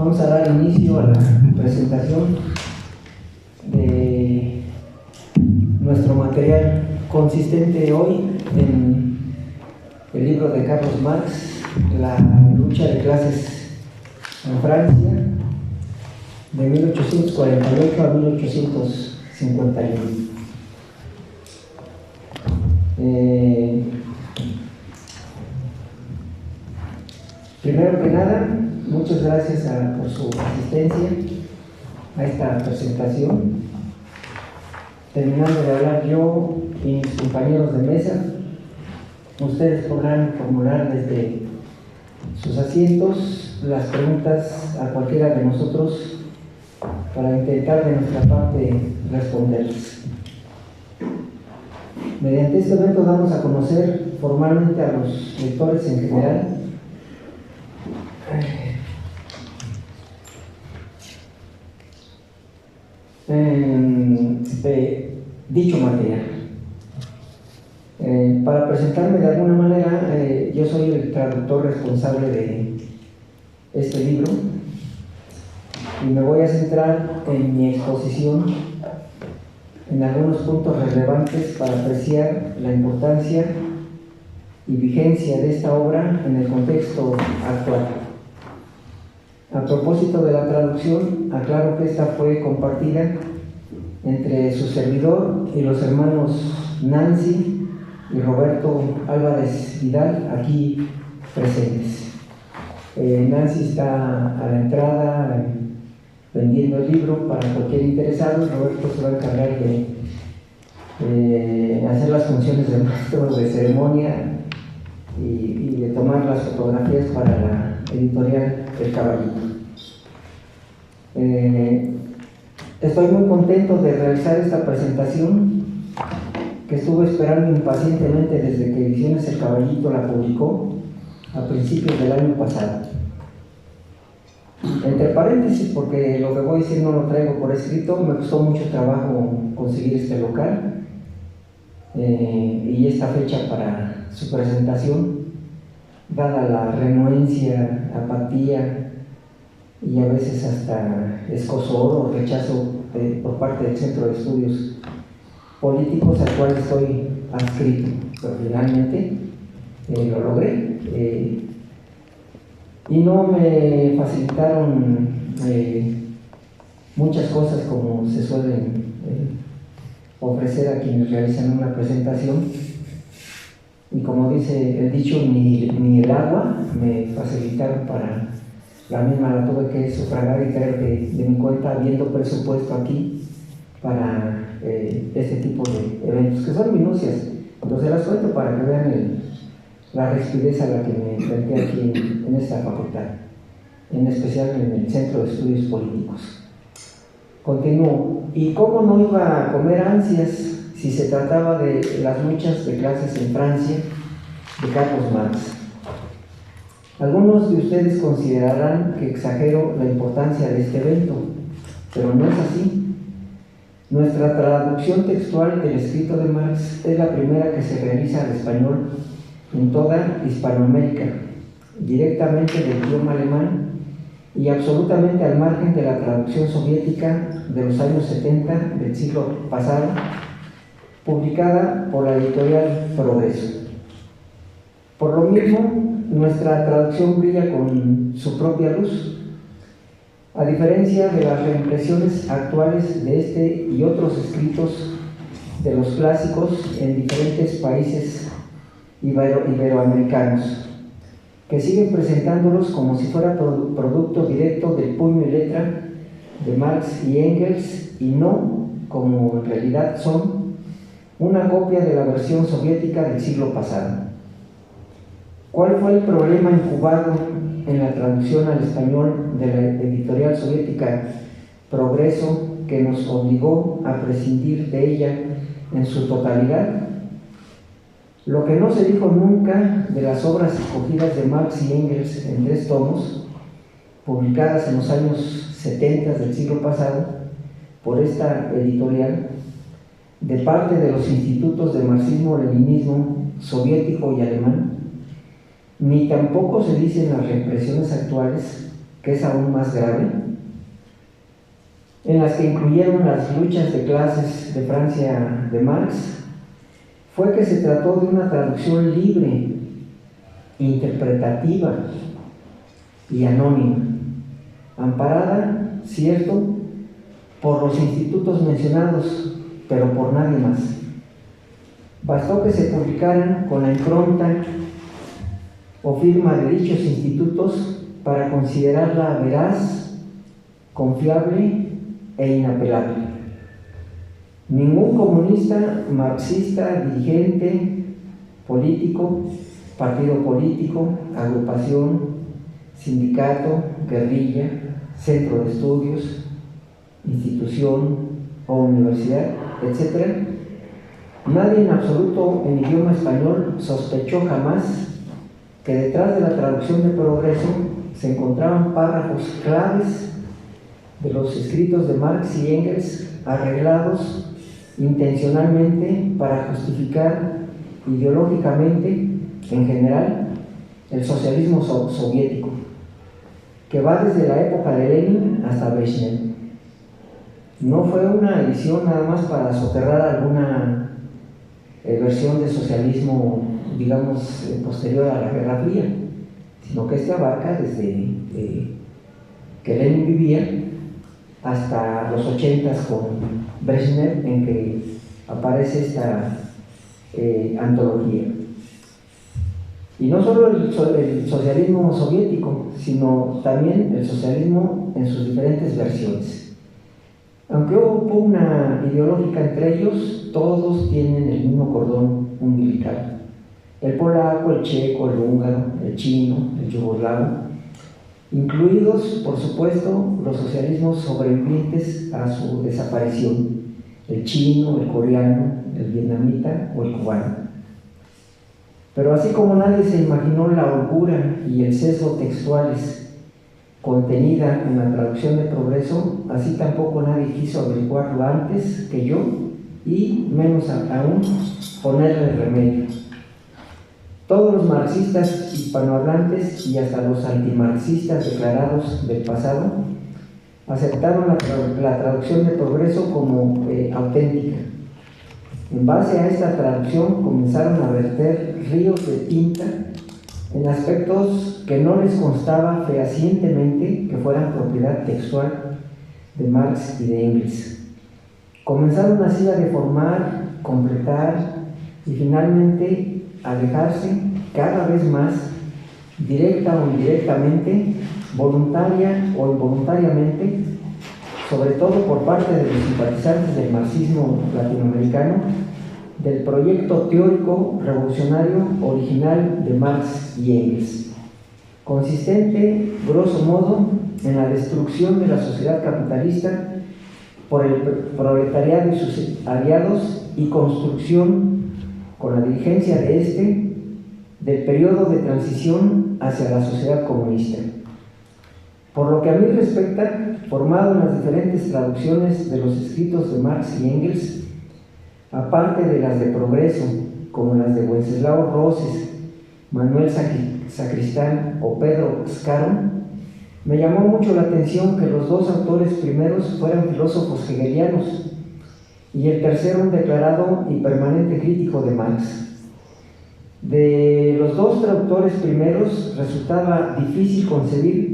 Vamos a dar inicio a la presentación de nuestro material consistente hoy en el libro de Carlos Marx, La lucha de clases en Francia, de 1848 a 1851. Primero que nada, muchas gracias por su asistencia a esta presentación. Terminando de hablar yo y mis compañeros de mesa, ustedes podrán formular desde sus asientos las preguntas a cualquiera de nosotros para intentar de nuestra parte responderles. Mediante este evento damos a conocer formalmente a los lectores en general dicho material. Para presentarme de alguna manera, yo soy el traductor responsable de este libro y me voy a centrar en mi exposición en algunos puntos relevantes para apreciar la importancia y vigencia de esta obra en el contexto actual. A propósito de la traducción, aclaro que esta fue compartida entre su servidor y los hermanos Nancy y Roberto Álvarez Vidal, aquí presentes. Nancy está a la entrada vendiendo el libro para cualquier interesado. Roberto se va a encargar de hacer las funciones de maestro de ceremonia y de tomar las fotografías para la editorial El Caballito. Estoy muy contento de realizar esta presentación que estuve esperando impacientemente desde que Ediciones El Caballito la publicó a principios del año pasado. Entre paréntesis, porque lo que voy a decir no lo traigo por escrito, me costó mucho trabajo conseguir este local y esta fecha para su presentación, dada la renuencia, apatía y a veces hasta escozor o rechazo por parte del Centro de Estudios Políticos al cual estoy adscrito, pero finalmente lo logré. Y no me facilitaron muchas cosas como se suelen ofrecer a quienes realizan una presentación, y como dice el dicho, ni el agua me facilitaron para la misma, la tuve que sufragar y traer de mi cuenta, habiendo presupuesto aquí para este tipo de eventos, que son minucias, entonces las cuento para que vean la rigidez a la que me enfrenté aquí en esta facultad, en especial en el Centro de Estudios Políticos. Continúo. ¿Y cómo no iba a comer ansias si se trataba de las luchas de clases en Francia de Carlos Marx? Algunos de ustedes considerarán que exagero la importancia de este evento, pero no es así. Nuestra traducción textual del escrito de Marx es la primera que se realiza al español en toda Hispanoamérica, directamente del idioma alemán y absolutamente al margen de la traducción soviética de los años 70 del siglo pasado, publicada por la editorial Progreso. Por lo mismo, nuestra traducción brilla con su propia luz. A diferencia de las reimpresiones actuales de este y otros escritos de los clásicos en diferentes países iberoamericanos, que siguen presentándolos como si fuera producto directo del puño y letra de Marx y Engels, y no, como en realidad son, una copia de la versión soviética del siglo pasado. ¿Cuál fue el problema incubado en la traducción al español de la editorial soviética Progreso que nos obligó a prescindir de ella en su totalidad? Lo que no se dijo nunca de las obras escogidas de Marx y Engels en 3 tomos, publicadas en los años 70 del siglo pasado por esta editorial, de parte de los institutos de marxismo-leninismo soviético y alemán, ni tampoco se dice en las reimpresiones actuales que es aún más grave, en las que incluyeron las luchas de clases de Francia de Marx, fue que se trató de una traducción libre, interpretativa y anónima, amparada, cierto, por los institutos mencionados, pero por nadie más. Bastó que se publicaran con la impronta o firma de dichos institutos para considerarla veraz, confiable e inapelable. Ningún comunista, marxista, dirigente, político, partido político, agrupación, sindicato, guerrilla, centro de estudios, institución o universidad, etc., nadie en absoluto en idioma español sospechó jamás que detrás de la traducción de Progreso se encontraban párrafos claves de los escritos de Marx y Engels arreglados intencionalmente para justificar ideológicamente, en general, el socialismo soviético, que va desde la época de Lenin hasta Brezhnev. No fue una edición nada más para soterrar alguna versión de socialismo, digamos, posterior a la Guerra Fría, sino que este abarca desde que Lenin vivía hasta los 80s con Brezhnev, en que aparece esta antología. Y no solo el socialismo soviético, sino también el socialismo en sus diferentes versiones. Aunque hubo pugna ideológica entre ellos, todos tienen el mismo cordón umbilical. El polaco, el checo, el húngaro, el chino, el yugoslavo, incluidos, por supuesto, los socialismos sobrevivientes a su desaparición, el chino, el coreano, el vietnamita o el cubano. Pero así como nadie se imaginó la holgura y el sesgo textuales contenida en la traducción de Progreso, así tampoco nadie quiso averiguarlo antes que yo, y menos aún ponerle remedio. Todos los marxistas hispanohablantes y hasta los antimarxistas declarados del pasado aceptaron la traducción de Progreso como auténtica. En base a esta traducción comenzaron a verter ríos de tinta en aspectos que no les constaba fehacientemente que fueran propiedad textual de Marx y de Engels. Comenzaron así a deformar, completar y finalmente a alejarse cada vez más, directa o indirectamente, voluntaria o involuntariamente, sobre todo por parte de los simpatizantes del marxismo latinoamericano, del proyecto teórico revolucionario original de Marx y Engels, consistente, grosso modo, en la destrucción de la sociedad capitalista por el proletariado y sus aliados y construcción, con la dirigencia de este, del periodo de transición hacia la sociedad comunista. Por lo que a mí respecta, formado en las diferentes traducciones de los escritos de Marx y Engels, aparte de las de Progreso, como las de Wenceslao Roses, Manuel Sacristán o Pedro Scarron, me llamó mucho la atención que los dos autores primeros fueran filósofos hegelianos y el tercero un declarado y permanente crítico de Marx. De los dos traductores primeros resultaba difícil concebir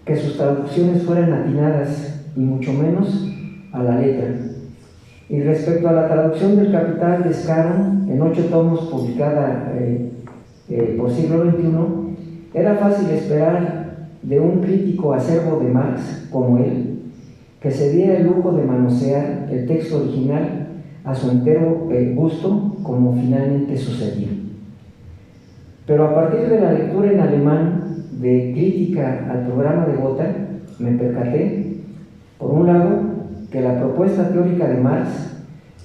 que sus traducciones fueran atinadas y mucho menos a la letra. Y respecto a la traducción del Capital de Scarron, en 8 tomos publicada por Siglo XXI, era fácil esperar de un crítico acervo de Marx como él, que se diera el lujo de manosear el texto original a su entero gusto, como finalmente sucedió. Pero a partir de la lectura en alemán de crítica al programa de Gotha, me percaté, por un lado, que la propuesta teórica de Marx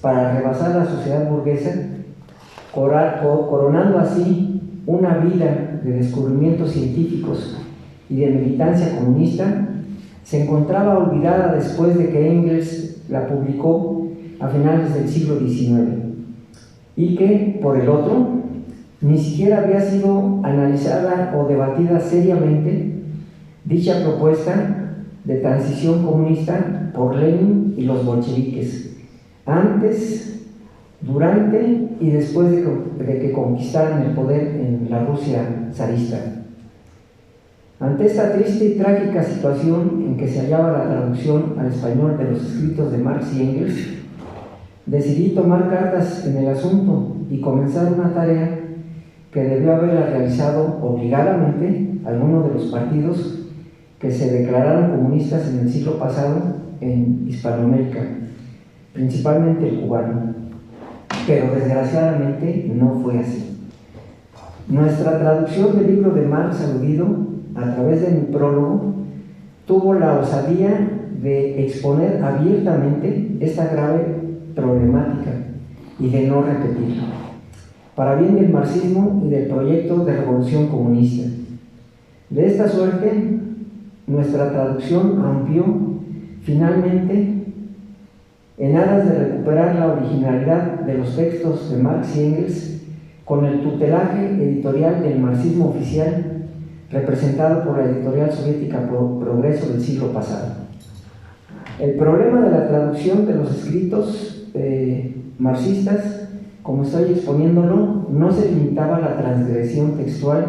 para rebasar la sociedad burguesa, coronando así una vida de descubrimientos científicos y de militancia comunista, se encontraba olvidada después de que Engels la publicó a finales del siglo XIX, y que, por el otro, ni siquiera había sido analizada o debatida seriamente dicha propuesta de transición comunista por Lenin y los bolcheviques, antes, durante y después de que conquistaran el poder en la Rusia zarista. Ante esta triste y trágica situación en que se hallaba la traducción al español de los escritos de Marx y Engels, decidí tomar cartas en el asunto y comenzar una tarea que debió haberla realizado obligadamente alguno de los partidos que se declararon comunistas en el siglo pasado en Hispanoamérica, principalmente el cubano, pero desgraciadamente no fue así. Nuestra traducción del libro de Marx aludido, a través de mi prólogo, tuvo la osadía de exponer abiertamente esta grave problemática y de no repetirla, para bien del marxismo y del proyecto de revolución comunista. De esta suerte, nuestra traducción rompió finalmente en aras de recuperar la originalidad de los textos de Marx y Engels con el tutelaje editorial del marxismo oficial representado por la editorial soviética Progreso del siglo pasado. El problema de la traducción de los escritos marxistas, como estoy exponiéndolo, no se limitaba a la transgresión textual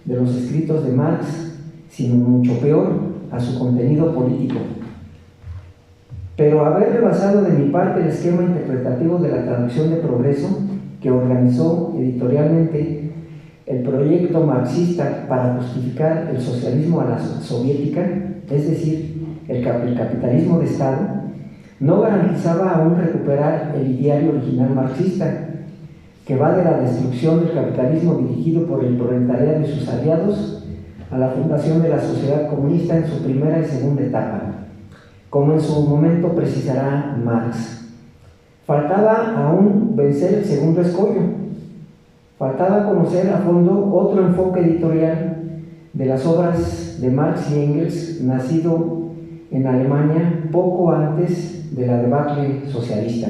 de los escritos de Marx, sino mucho peor, a su contenido político. Pero haber rebasado de mi parte el esquema interpretativo de la traducción de Progreso, que organizó editorialmente el proyecto marxista para justificar el socialismo a la soviética, es decir, el capitalismo de Estado, no garantizaba aún recuperar el ideario original marxista, que va de la destrucción del capitalismo dirigido por el proletariado y sus aliados a la fundación de la sociedad comunista en su primera y segunda etapa, como en su momento precisará Marx. Faltaba aún vencer el segundo escollo. Faltaba conocer a fondo otro enfoque editorial de las obras de Marx y Engels, nacido en Alemania poco antes de la debacle socialista,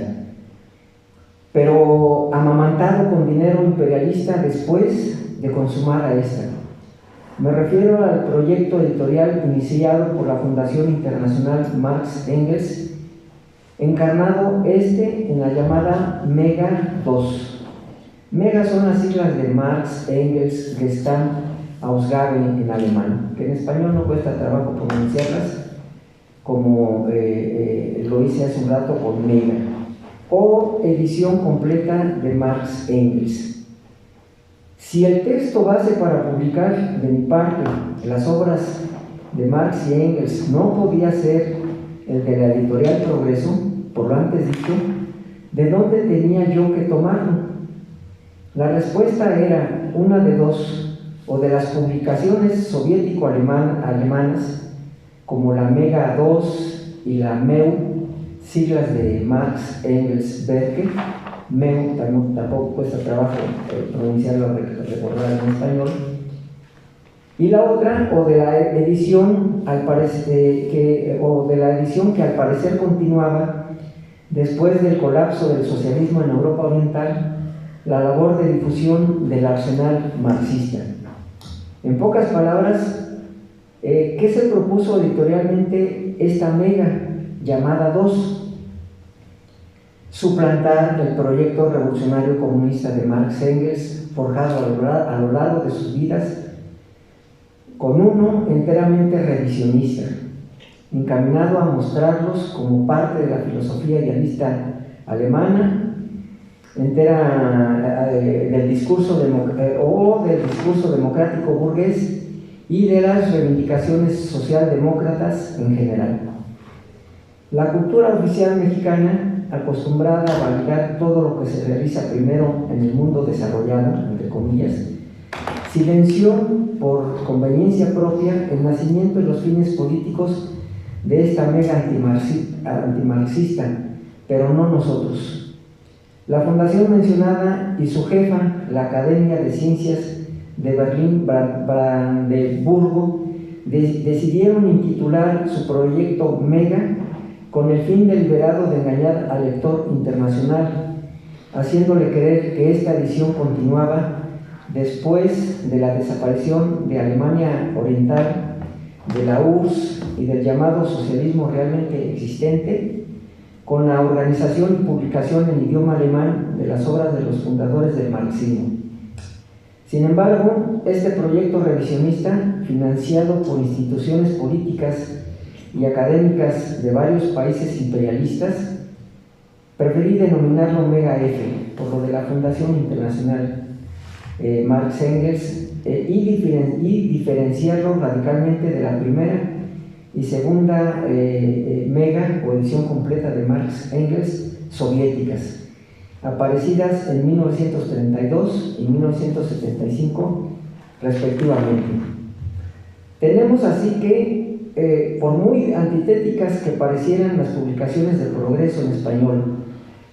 pero amamantado con dinero imperialista después de consumar esta. Me refiero al proyecto editorial iniciado por la Fundación Internacional Marx-Engels, encarnado en la llamada Mega 2. Mega son las siglas de Marx, Engels, Gesamt, Ausgabe en alemán, que en español no cuesta trabajo pronunciarlas, como lo hice hace un rato con Mega, o edición completa de Marx, Engels. Si el texto base para publicar de mi parte las obras de Marx y Engels no podía ser el de la editorial Progreso, por lo antes dicho, ¿de dónde tenía yo que tomarlo? La respuesta era una de dos: o de las publicaciones soviético-alemanas, como la Mega 2 y la MEU, siglas de Marx, Engels, Werke. MEU tampoco cuesta trabajo pronunciarlo, recordar en español. Y la otra, o de la edición que al parecer continuaba después del colapso del socialismo en Europa Oriental, la labor de difusión del arsenal marxista. En pocas palabras, ¿qué se propuso editorialmente esta Mega llamada 2? Suplantar el proyecto revolucionario comunista de Marx Engels, forjado a lo largo de sus vidas, con uno enteramente revisionista, encaminado a mostrarlos como parte de la filosofía idealista alemana, del discurso democrático burgués y de las reivindicaciones socialdemócratas en general. La cultura oficial mexicana, acostumbrada a validar todo lo que se realiza primero en el mundo desarrollado, entre comillas, silenció por conveniencia propia el nacimiento y los fines políticos de esta Mega antimarxista, pero no nosotros. La fundación mencionada y su jefa, la Academia de Ciencias de Berlín-Brandeburgo, decidieron intitular su proyecto Mega con el fin deliberado de engañar al lector internacional, haciéndole creer que esta edición continuaba después de la desaparición de Alemania Oriental de la URSS y del llamado socialismo realmente existente, con la organización y publicación en idioma alemán de las obras de los fundadores del marxismo. Sin embargo, este proyecto revisionista, financiado por instituciones políticas y académicas de varios países imperialistas, preferí denominarlo Mega F, por lo de la Fundación Internacional Marx-Engels, y diferenciarlo radicalmente de la primera y segunda mega o edición completa de Marx-Engels soviéticas, aparecidas en 1932 y 1975 respectivamente. Tenemos así que, por muy antitéticas que parecieran las publicaciones del Progreso en español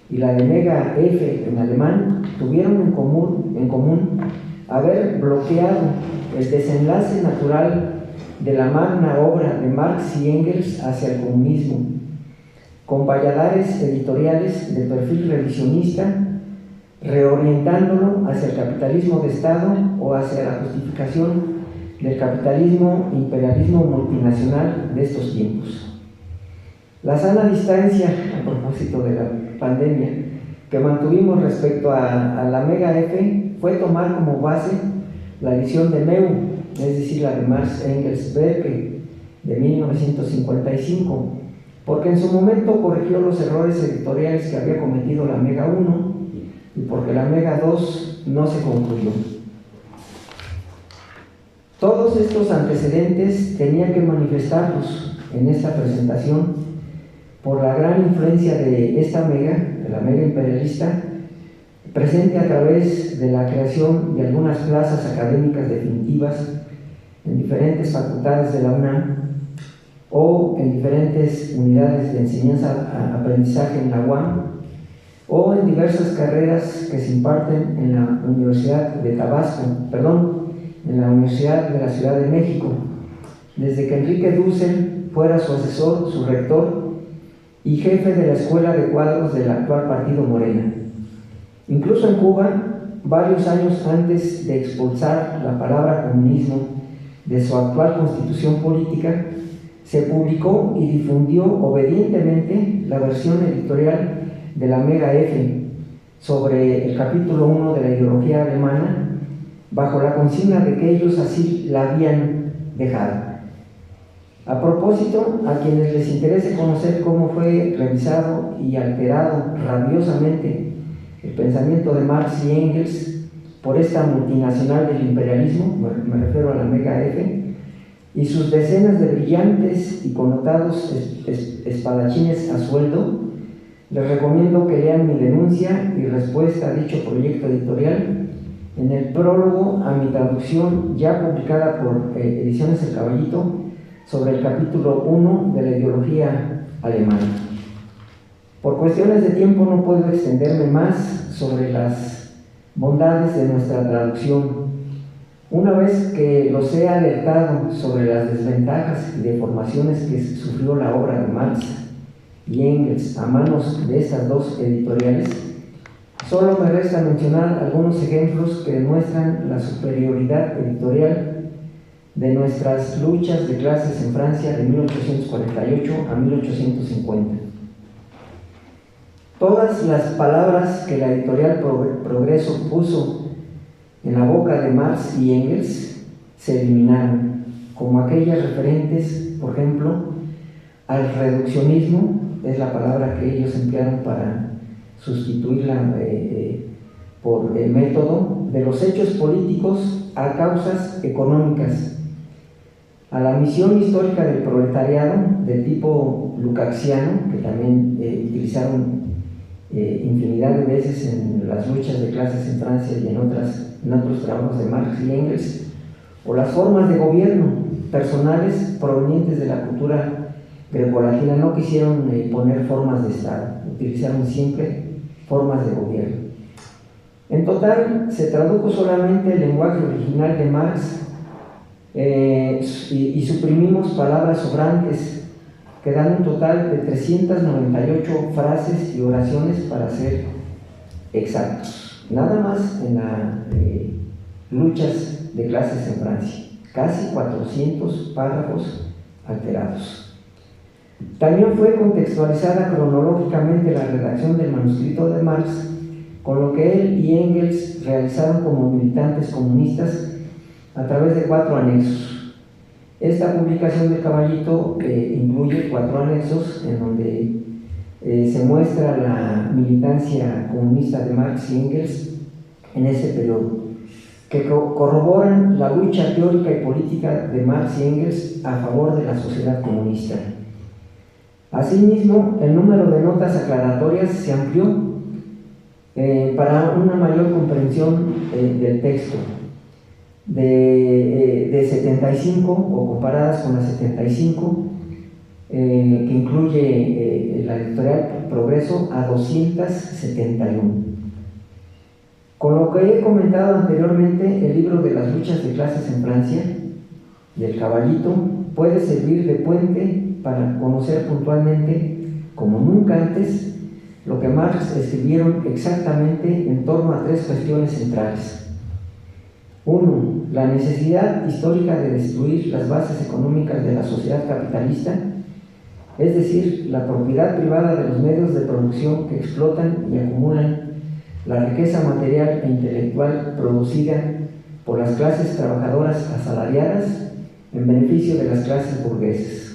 y la de Mega F en alemán, tuvieron en común haber bloqueado el desenlace natural de la magna obra de Marx y Engels hacia el comunismo, con valladares editoriales de perfil revisionista, reorientándolo hacia el capitalismo de Estado o hacia la justificación del capitalismo imperialismo multinacional de estos tiempos. La sana distancia, a propósito de la pandemia, que mantuvimos respecto a la Mega F fue tomar como base la edición de Meu, es decir, la de Marx Engels Werke de 1955, porque en su momento corrigió los errores editoriales que había cometido la Mega 1 y porque la Mega 2 no se concluyó. Todos estos antecedentes tenía que manifestarlos en esta presentación por la gran influencia de esta Mega, de la Mega imperialista, presente a través de la creación de algunas plazas académicas definitivas en diferentes facultades de la UNAM o en diferentes unidades de enseñanza-aprendizaje en la UAM o en diversas carreras que se imparten en la Universidad de en la Universidad de la Ciudad de México, desde que Enrique Dussel fuera su asesor, su rector y jefe de la Escuela de Cuadros del actual Partido Morena. Incluso en Cuba, varios años antes de expulsar la palabra comunismo de su actual constitución política, se publicó y difundió obedientemente la versión editorial de la Mega F sobre el capítulo 1 de la ideología alemana, bajo la consigna de que ellos así la habían dejado. A propósito, a quienes les interese conocer cómo fue revisado y alterado rabiosamente el pensamiento de Marx y Engels por esta multinacional del imperialismo, me refiero a la Mega F, y sus decenas de brillantes y connotados espadachines a sueldo, les recomiendo que lean mi denuncia y respuesta a dicho proyecto editorial en el prólogo a mi traducción ya publicada por Ediciones El Caballito sobre el capítulo 1 de la ideología alemana. Por cuestiones de tiempo no puedo extenderme más sobre las bondades de nuestra traducción. Una vez que los he alertado sobre las desventajas y deformaciones que sufrió la obra de Marx y Engels a manos de estas dos editoriales, solo me resta mencionar algunos ejemplos que demuestran la superioridad editorial de nuestras luchas de clases en Francia de 1848 a 1850. Todas las palabras que la editorial Progreso puso en la boca de Marx y Engels se eliminaron, como aquellas referentes, por ejemplo, al reduccionismo, es la palabra que ellos emplearon para sustituirla por el método de los hechos políticos a causas económicas, a la misión histórica del proletariado de tipo lukácsiano, que también utilizaron infinidad de veces en las luchas de clases en Francia y en otros trabajos de Marx y Engels, o las formas de gobierno personales provenientes de la cultura grecolatina. No quisieron poner formas de Estado, utilizaron siempre formas de gobierno. En total, se tradujo solamente el lenguaje original de Marx y suprimimos palabras sobrantes que dan un total de 398 frases y oraciones para ser exactos. Nada más en las luchas de clases en Francia. Casi 400 párrafos alterados. También fue contextualizada cronológicamente la redacción del manuscrito de Marx, con lo que él y Engels realizaron como militantes comunistas a través de 4 anexos. Esta publicación del Caballito incluye 4 anexos en donde se muestra la militancia comunista de Marx y Engels en ese periodo, que corroboran la lucha teórica y política de Marx y Engels a favor de la sociedad comunista. Asimismo, el número de notas aclaratorias se amplió para una mayor comprensión del texto, de 75 o comparadas con las 75 que incluye la editorial Progreso, a 271. Con lo que he comentado anteriormente, el libro de las luchas de clases en Francia, del Caballito, puede servir de puente para conocer puntualmente, como nunca antes, lo que Marx escribieron exactamente en torno a 3 cuestiones centrales. 1. La necesidad histórica de destruir las bases económicas de la sociedad capitalista, es decir, la propiedad privada de los medios de producción que explotan y acumulan la riqueza material e intelectual producida por las clases trabajadoras asalariadas en beneficio de las clases burguesas.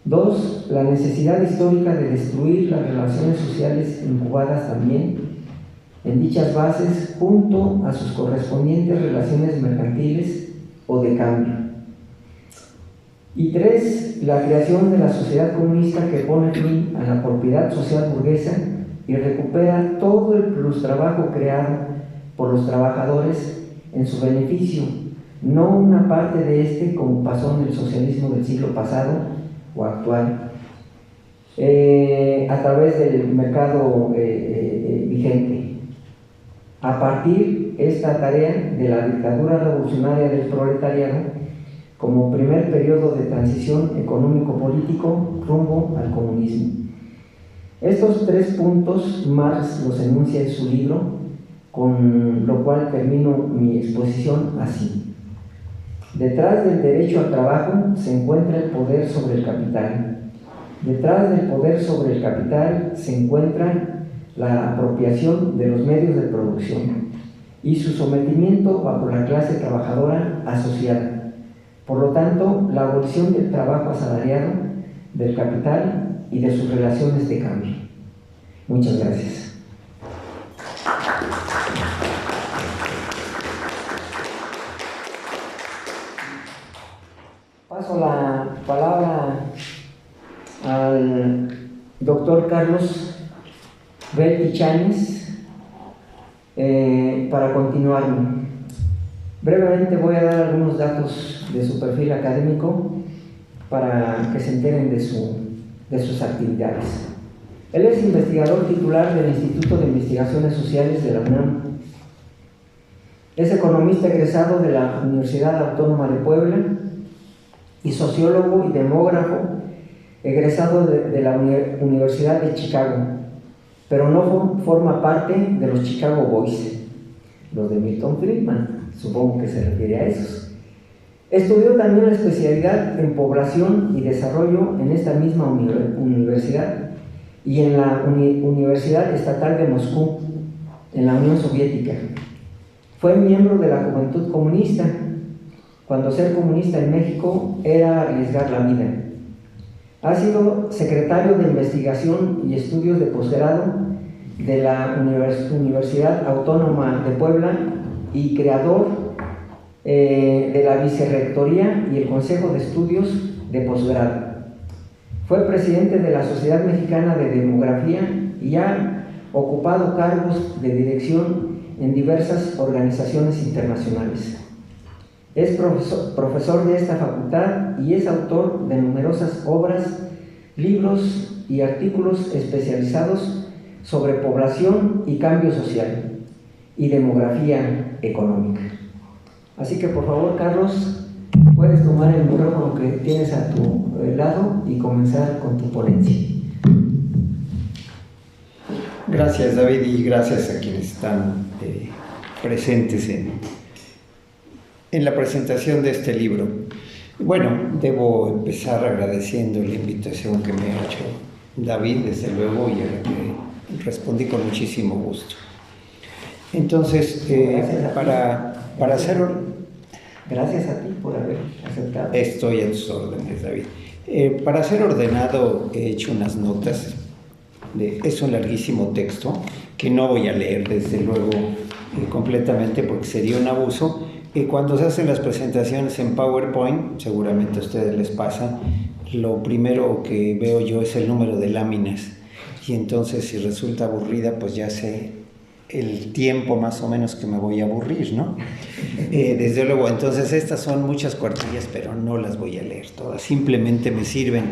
2. La necesidad histórica de destruir las relaciones sociales incubadas también en dichas bases junto a sus correspondientes relaciones mercantiles o de cambio. Y 3. La creación de la sociedad comunista que pone fin a la propiedad social burguesa y recupera todo el plustrabajo creado por los trabajadores en su beneficio, no una parte de este como pasó en el socialismo del siglo pasado o actual, a través del mercado vigente. A partir esta tarea de la dictadura revolucionaria del proletariado como primer periodo de transición económico-político rumbo al comunismo. Estos 3 puntos Marx los enuncia en su libro, con lo cual termino mi exposición así. Detrás del derecho al trabajo se encuentra el poder sobre el capital. Detrás del poder sobre el capital se encuentra la apropiación de los medios de producción y su sometimiento bajo la clase trabajadora asociada. Por lo tanto, la abolición del trabajo asalariado, del capital y de sus relaciones de cambio. Muchas gracias. Paso la palabra al doctor Carlos Belti Cháñez para continuar. Brevemente voy a dar algunos datos de su perfil académico para que se enteren de sus actividades. Él es investigador titular del Instituto de Investigaciones Sociales de la UNAM. Es economista egresado de la Universidad Autónoma de Puebla y sociólogo y demógrafo egresado de la Universidad de Chicago, pero no forma parte de los Chicago Boys, los de Milton Friedman, supongo que se refiere a esos. Estudió también la especialidad en población y desarrollo en esta misma universidad y en la Universidad Estatal de Moscú, en la Unión Soviética. Fue miembro de la Juventud Comunista, cuando ser comunista en México era arriesgar la vida. Ha sido secretario de Investigación y Estudios de Posgrado de la Universidad Autónoma de Puebla y creador de la Vicerrectoría y el Consejo de Estudios de Posgrado. Fue presidente de la Sociedad Mexicana de Demografía y ha ocupado cargos de dirección en diversas organizaciones internacionales. Es profesor de esta facultad y es autor de numerosas obras, libros y artículos especializados sobre población y cambio social y demografía económica. Así que por favor, Carlos, puedes tomar el micrófono que tienes a tu lado y comenzar con tu ponencia. Gracias, David, y gracias a quienes están presentes en la presentación de este libro. Bueno, debo empezar agradeciendo la invitación que me ha hecho David, desde luego, y a la que respondí con muchísimo gusto. Entonces, para hacer... Gracias a ti por haber aceptado. Estoy a tus órdenes, David. Para ser ordenado, he hecho unas notas. Es un larguísimo texto que no voy a leer, desde luego, completamente, porque sería un abuso. Cuando se hacen las presentaciones en PowerPoint, seguramente a ustedes les pasa, lo primero que veo yo es el número de láminas. Y entonces, si resulta aburrida, pues ya sé el tiempo más o menos que me voy a aburrir, ¿no? Desde luego, entonces estas son muchas cuartillas, pero no las voy a leer todas, simplemente me sirven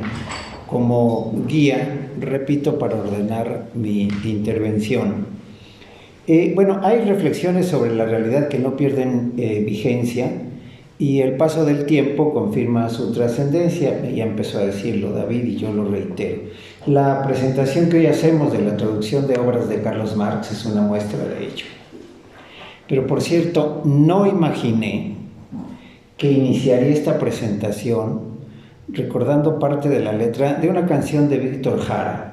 como guía, repito, para ordenar mi intervención. Bueno, hay reflexiones sobre la realidad que no pierden vigencia, y el paso del tiempo confirma su trascendencia. Ya empezó a decirlo David y yo lo reitero. La presentación que hoy hacemos de la traducción de obras de Carlos Marx es una muestra de ello. Pero por cierto, no imaginé que iniciaría esta presentación recordando parte de la letra de una canción de Víctor Jara,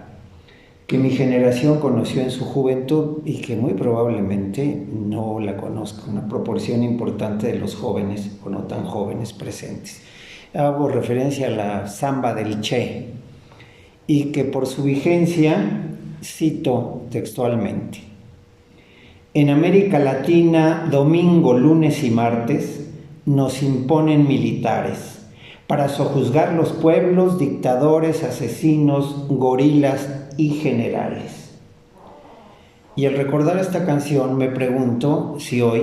que mi generación conoció en su juventud y que muy probablemente no la conozca una proporción importante de los jóvenes o no tan jóvenes presentes. Hago referencia a la samba del Che, y que por su vigencia cito textualmente: en América Latina, domingo, lunes y martes nos imponen militares para sojuzgar los pueblos, dictadores, asesinos, gorilas y generales. Y al recordar esta canción me pregunto si hoy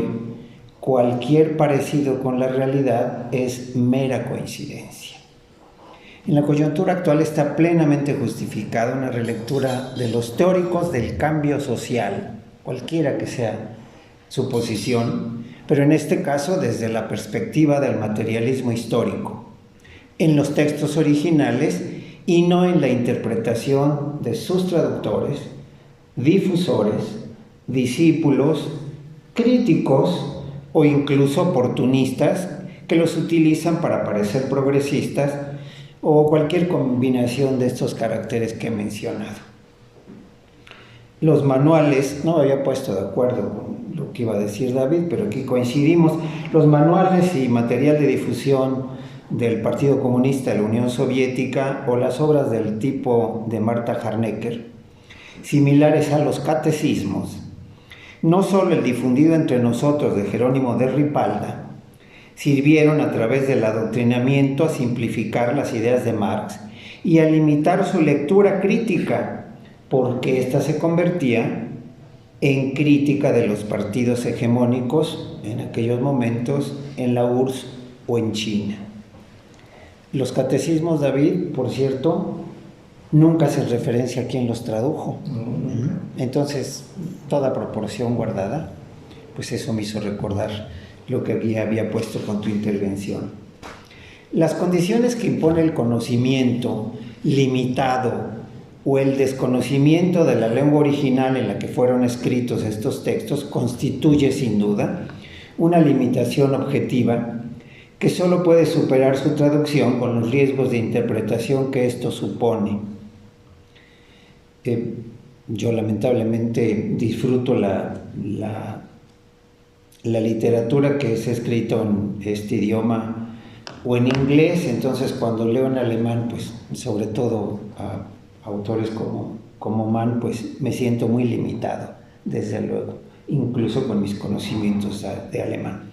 cualquier parecido con la realidad es mera coincidencia. En la coyuntura actual está plenamente justificada una relectura de los teóricos del cambio social, cualquiera que sea su posición, pero en este caso desde la perspectiva del materialismo histórico, en los textos originales y no en la interpretación de sus traductores, difusores, discípulos, críticos o incluso oportunistas que los utilizan para parecer progresistas o cualquier combinación de estos caracteres que he mencionado. Los manuales, no me había puesto de acuerdo con lo que iba a decir David, pero aquí coincidimos, los manuales y material de difusión del Partido Comunista de la Unión Soviética o las obras del tipo de Marta Harnecker, similares a los catecismos, no solo el difundido entre nosotros de Jerónimo de Ripalda, sirvieron a través del adoctrinamiento a simplificar las ideas de Marx y a limitar su lectura crítica, porque ésta se convertía en crítica de los partidos hegemónicos en aquellos momentos en la URSS o en China. Los catecismos, David, por cierto, nunca se referencia a quién los tradujo. Entonces, toda proporción guardada, pues eso me hizo recordar lo que había puesto con tu intervención. Las condiciones que impone el conocimiento limitado o el desconocimiento de la lengua original en la que fueron escritos estos textos constituye sin duda una limitación objetiva que solo puede superar su traducción con los riesgos de interpretación que esto supone. Yo lamentablemente disfruto la literatura que es escrita en este idioma o en inglés, entonces cuando leo en alemán, pues sobre todo a autores como Mann, pues me siento muy limitado, desde luego, incluso con mis conocimientos de alemán.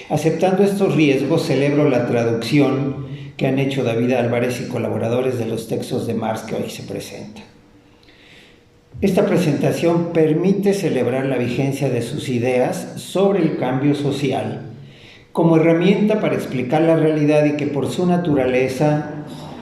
Aceptando estos riesgos, celebro la traducción que han hecho David Álvarez y colaboradores de los textos de Marx que hoy se presentan. Esta presentación permite celebrar la vigencia de sus ideas sobre el cambio social como herramienta para explicar la realidad y que por su naturaleza,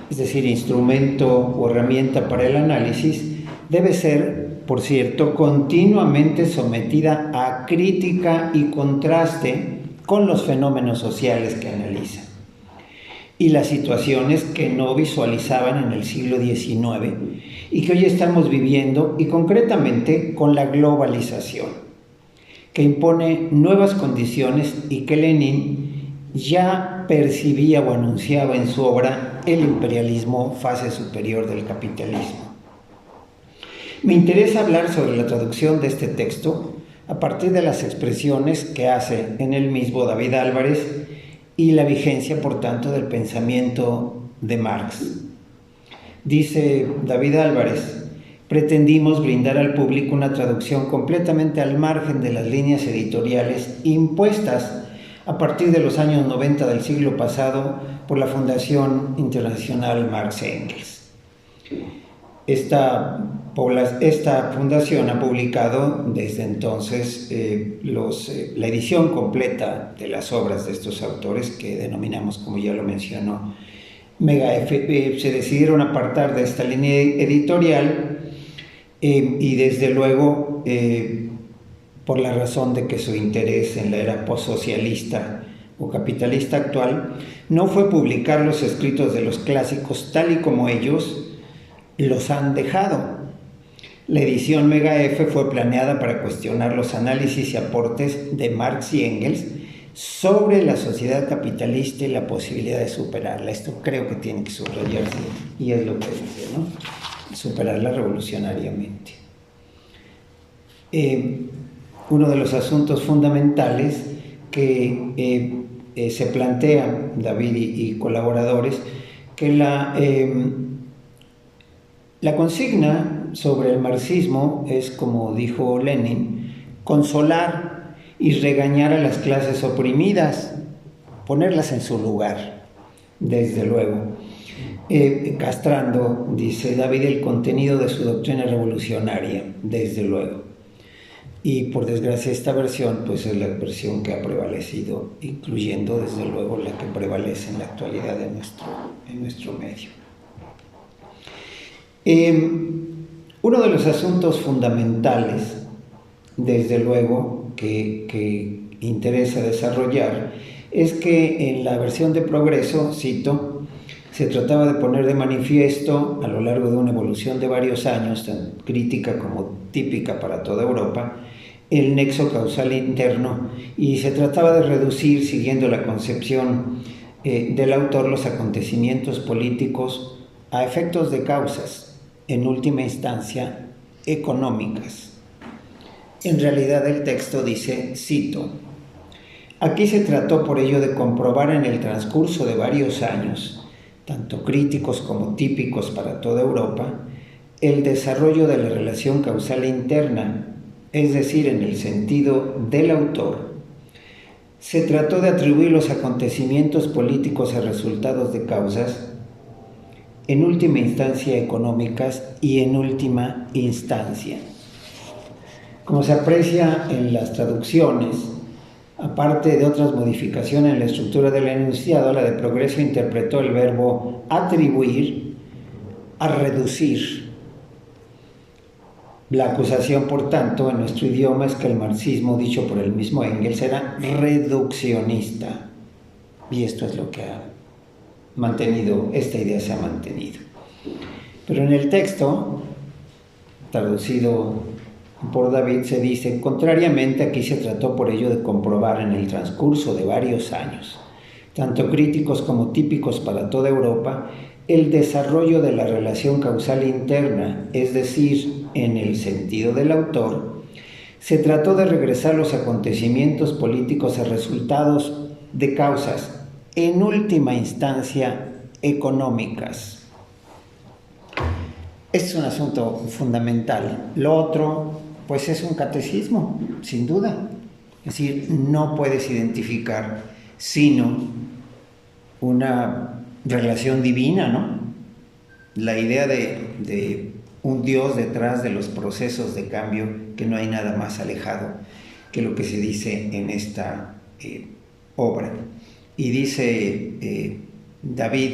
es decir, instrumento o herramienta para el análisis, debe ser, por cierto, continuamente sometida a crítica y contraste con los fenómenos sociales que analiza y las situaciones que no visualizaban en el siglo XIX y que hoy estamos viviendo, y concretamente con la globalización, que impone nuevas condiciones y que Lenin ya percibía o anunciaba en su obra el imperialismo, fase superior del capitalismo. Me interesa hablar sobre la traducción de este texto a partir de las expresiones que hace en él mismo David Álvarez y la vigencia, por tanto, del pensamiento de Marx. Dice David Álvarez: pretendimos brindar al público una traducción completamente al margen de las líneas editoriales impuestas a partir de los años 90 del siglo pasado por la Fundación Internacional Marx-Engels. Esta fundación ha publicado desde entonces la edición completa de las obras de estos autores, que denominamos, como ya lo mencionó, Mega F. Se decidieron apartar de esta línea editorial y desde luego por la razón de que su interés en la era postsocialista o capitalista actual no fue publicar los escritos de los clásicos tal y como ellos los han dejado. La edición Mega F fue planeada para cuestionar los análisis y aportes de Marx y Engels sobre la sociedad capitalista y la posibilidad de superarla. Esto creo que tiene que subrayarse, y es lo que dice, ¿no? Superarla revolucionariamente. Uno de los asuntos fundamentales que se plantean David y colaboradores, que la consigna sobre el marxismo es, como dijo Lenin, consolar y regañar a las clases oprimidas, ponerlas en su lugar, desde luego, castrando, dice David, el contenido de su doctrina revolucionaria, desde luego. Y por desgracia esta versión pues es la versión que ha prevalecido, incluyendo desde luego la que prevalece en la actualidad en nuestro medio. Uno de los asuntos fundamentales, desde luego, que interesa desarrollar es que en la versión de Progreso, cito, se trataba de poner de manifiesto a lo largo de una evolución de varios años, tan crítica como típica para toda Europa, el nexo causal interno, y se trataba de reducir, siguiendo la concepción del autor, los acontecimientos políticos a efectos de causas, en última instancia, económicas. En realidad el texto dice, cito, aquí se trató por ello de comprobar en el transcurso de varios años, tanto críticos como típicos para toda Europa, el desarrollo de la relación causal interna, es decir, en el sentido del autor. Se trató de atribuir los acontecimientos políticos a resultados de causas, en última instancia económicas y en última instancia. Como se aprecia en las traducciones, aparte de otras modificaciones en la estructura del enunciado, la de Progreso interpretó el verbo atribuir a reducir. La acusación, por tanto, en nuestro idioma es que el marxismo, dicho por el mismo Engels, era reduccionista. Y esto es lo que ha mantenido, esta idea se ha mantenido. Pero en el texto, traducido por David, se dice, contrariamente, aquí se trató por ello de comprobar en el transcurso de varios años, tanto críticos como típicos para toda Europa, el desarrollo de la relación causal interna, es decir, en el sentido del autor. Se trató de regresar los acontecimientos políticos a resultados de causas, en última instancia, económicas. Este es un asunto fundamental. Lo otro, pues es un catecismo, sin duda. Es decir, no puedes identificar sino una relación divina, ¿no? La idea de un Dios detrás de los procesos de cambio, que no hay nada más alejado que lo que se dice en esta obra. Y dice David,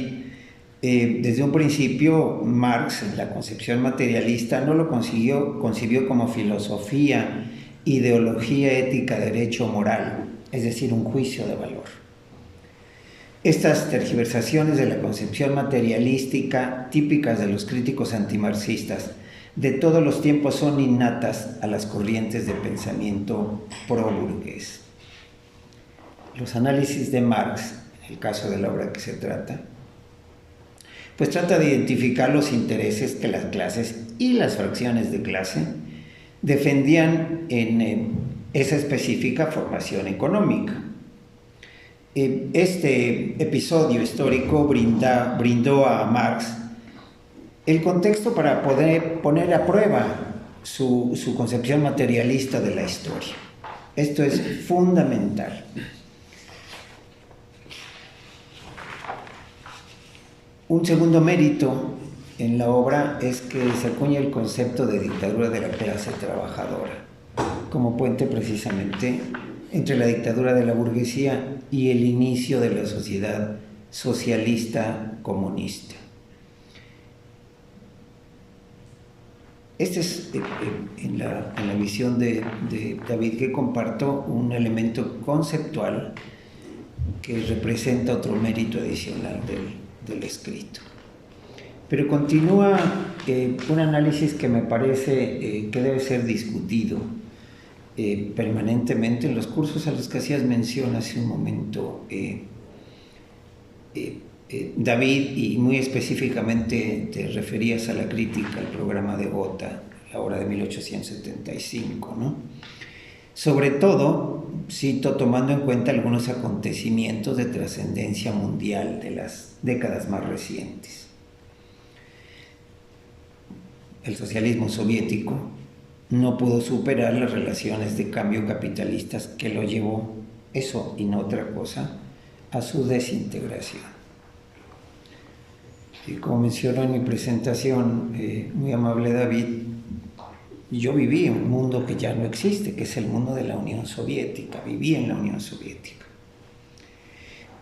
desde un principio Marx, en la concepción materialista, no lo concibió como filosofía, ideología, ética, derecho, moral, es decir, un juicio de valor. Estas tergiversaciones de la concepción materialística, típicas de los críticos antimarxistas, de todos los tiempos, son innatas a las corrientes de pensamiento pro-burgués. Los análisis de Marx el caso de la obra que se trata, pues trata de identificar los intereses que las clases y las fracciones de clase defendían en esa específica formación económica. Este episodio histórico brindó a Marx el contexto para poder poner a prueba su concepción materialista de la historia. Esto es fundamental. Un segundo mérito en la obra es que se acuña el concepto de dictadura de la clase trabajadora, como puente precisamente entre la dictadura de la burguesía y el inicio de la sociedad socialista comunista. Este es, en la visión de David, que comparto, un elemento conceptual que representa otro mérito adicional del escrito. Pero continúa un análisis que me parece que debe ser discutido permanentemente en los cursos a los que hacías mención hace un momento, David, y muy específicamente te referías a la crítica al programa de Gotha, la obra de 1875, ¿no? Sobre todo, cito, tomando en cuenta algunos acontecimientos de trascendencia mundial de las décadas más recientes. El socialismo soviético no pudo superar las relaciones de cambio capitalistas que lo llevó, eso y no otra cosa, a su desintegración. Y como mencionó en mi presentación, muy amable David, yo viví en un mundo que ya no existe, que es el mundo de la Unión Soviética. Viví en la Unión Soviética.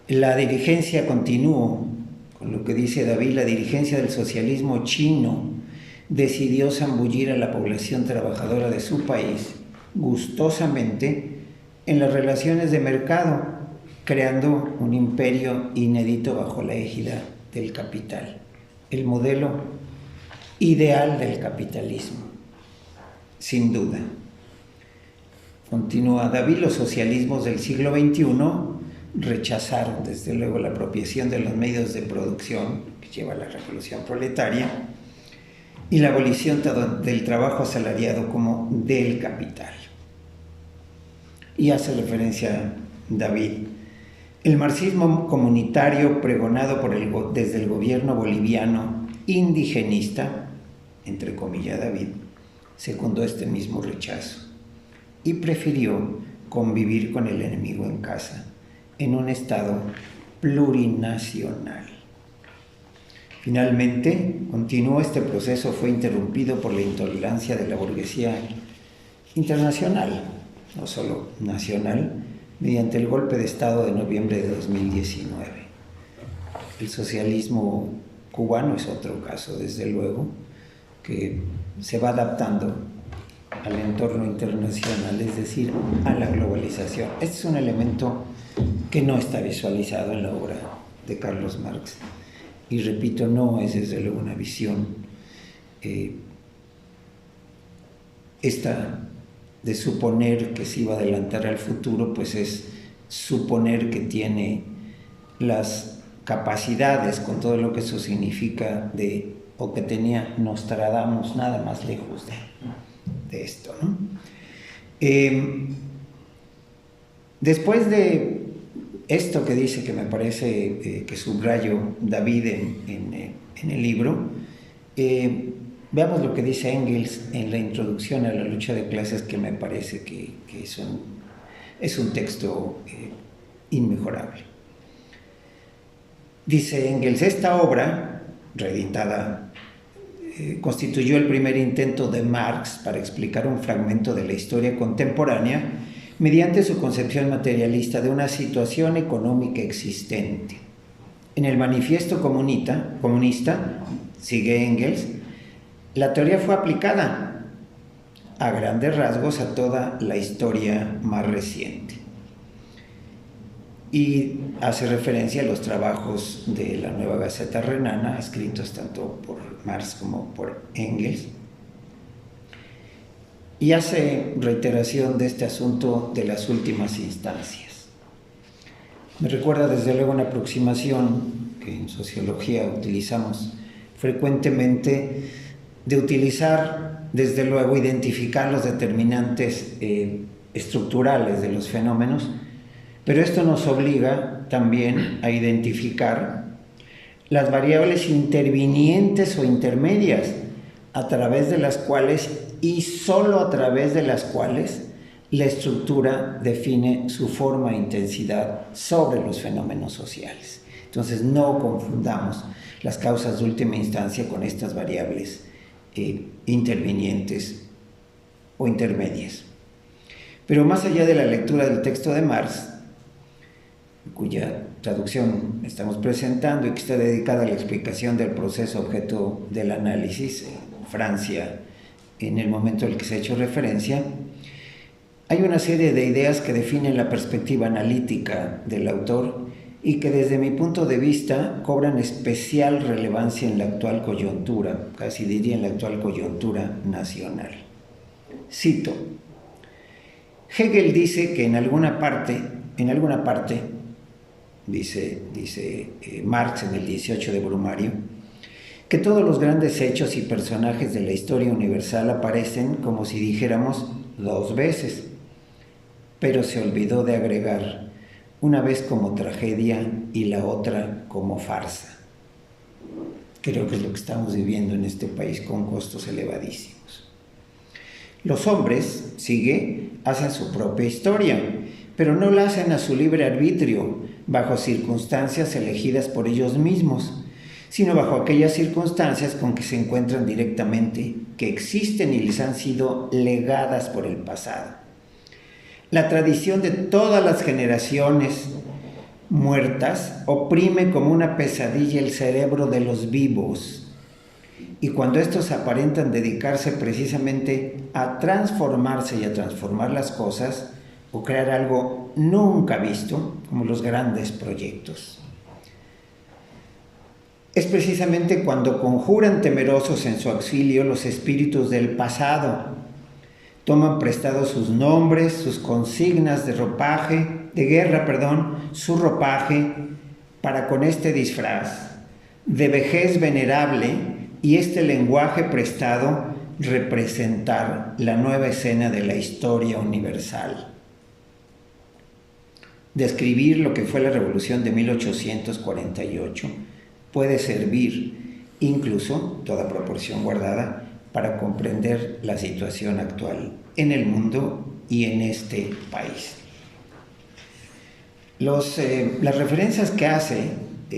La dirigencia, continúo con lo que dice David, la dirigencia del socialismo chino decidió zambullir a la población trabajadora de su país gustosamente en las relaciones de mercado, creando un imperio inédito bajo la égida del capital, el modelo ideal del capitalismo. Sin duda. Continúa David, los socialismos del siglo XXI rechazaron desde luego la apropiación de los medios de producción que lleva a la revolución proletaria y la abolición del trabajo asalariado como del capital. Y hace referencia David, el marxismo comunitario pregonado desde el gobierno boliviano indigenista, entre comillas David, secundó este mismo rechazo y prefirió convivir con el enemigo en casa, en un estado plurinacional. Finalmente, continuó este proceso, fue interrumpido por la intolerancia de la burguesía internacional, no solo nacional, mediante el golpe de Estado de noviembre de 2019. El socialismo cubano es otro caso, desde luego, que se va adaptando al entorno internacional, es decir, a la globalización. Este es un elemento que no está visualizado en la obra de Carlos Marx. Y repito, no es desde luego una visión esta de suponer que se iba a adelantar al futuro, pues es suponer que tiene las capacidades, con todo lo que eso significa, o que tenía Nostradamus, nada más lejos de esto, ¿no? Después de esto que dice, que me parece que subrayo David en el libro, veamos lo que dice Engels en la introducción a la lucha de clases, que me parece que es un texto inmejorable. Dice Engels, esta obra, reeditada, constituyó el primer intento de Marx para explicar un fragmento de la historia contemporánea mediante su concepción materialista de una situación económica existente. En el manifiesto comunista, sigue Engels, la teoría fue aplicada a grandes rasgos a toda la historia más reciente. Y hace referencia a los trabajos de la Nueva Gaceta Renana, escritos tanto por Marx como por Engels, y hace reiteración de este asunto de las últimas instancias. Me recuerda desde luego una aproximación que en sociología utilizamos frecuentemente, de utilizar desde luego, identificar los determinantes estructurales de los fenómenos, pero esto nos obliga también a identificar las variables intervinientes o intermedias a través de las cuales y solo a través de las cuales la estructura define su forma e intensidad sobre los fenómenos sociales. Entonces no confundamos las causas de última instancia con estas variables intervinientes o intermedias. Pero más allá de la lectura del texto de Marx, cuya traducción estamos presentando y que está dedicada a la explicación del proceso objeto del análisis en Francia, en el momento al que se ha hecho referencia, hay una serie de ideas que definen la perspectiva analítica del autor y que desde mi punto de vista cobran especial relevancia en la actual coyuntura, casi diría en la actual coyuntura nacional. Cito: Hegel dice que en alguna parte, dice Marx en el 18 de Brumario, que todos los grandes hechos y personajes de la historia universal aparecen, como si dijéramos, dos veces, pero se olvidó de agregar, una vez como tragedia y la otra como farsa. Creo que es lo que estamos viviendo en este país con costos elevadísimos. Los hombres, sigue, hacen su propia historia, pero no la hacen a su libre arbitrio, bajo circunstancias elegidas por ellos mismos, sino bajo aquellas circunstancias con que se encuentran directamente, que existen y les han sido legadas por el pasado. La tradición de todas las generaciones muertas oprime como una pesadilla el cerebro de los vivos, y cuando estos aparentan dedicarse precisamente a transformarse y a transformar las cosas, o crear algo nunca visto, como los grandes proyectos. Es precisamente cuando conjuran temerosos en su auxilio los espíritus del pasado, toman prestados sus nombres, sus consignas de guerra, su ropaje, para con este disfraz de vejez venerable y este lenguaje prestado representar la nueva escena de la historia universal. Describir lo que fue la Revolución de 1848 puede servir, incluso, toda proporción guardada, para comprender la situación actual en el mundo y en este país. Las referencias que hace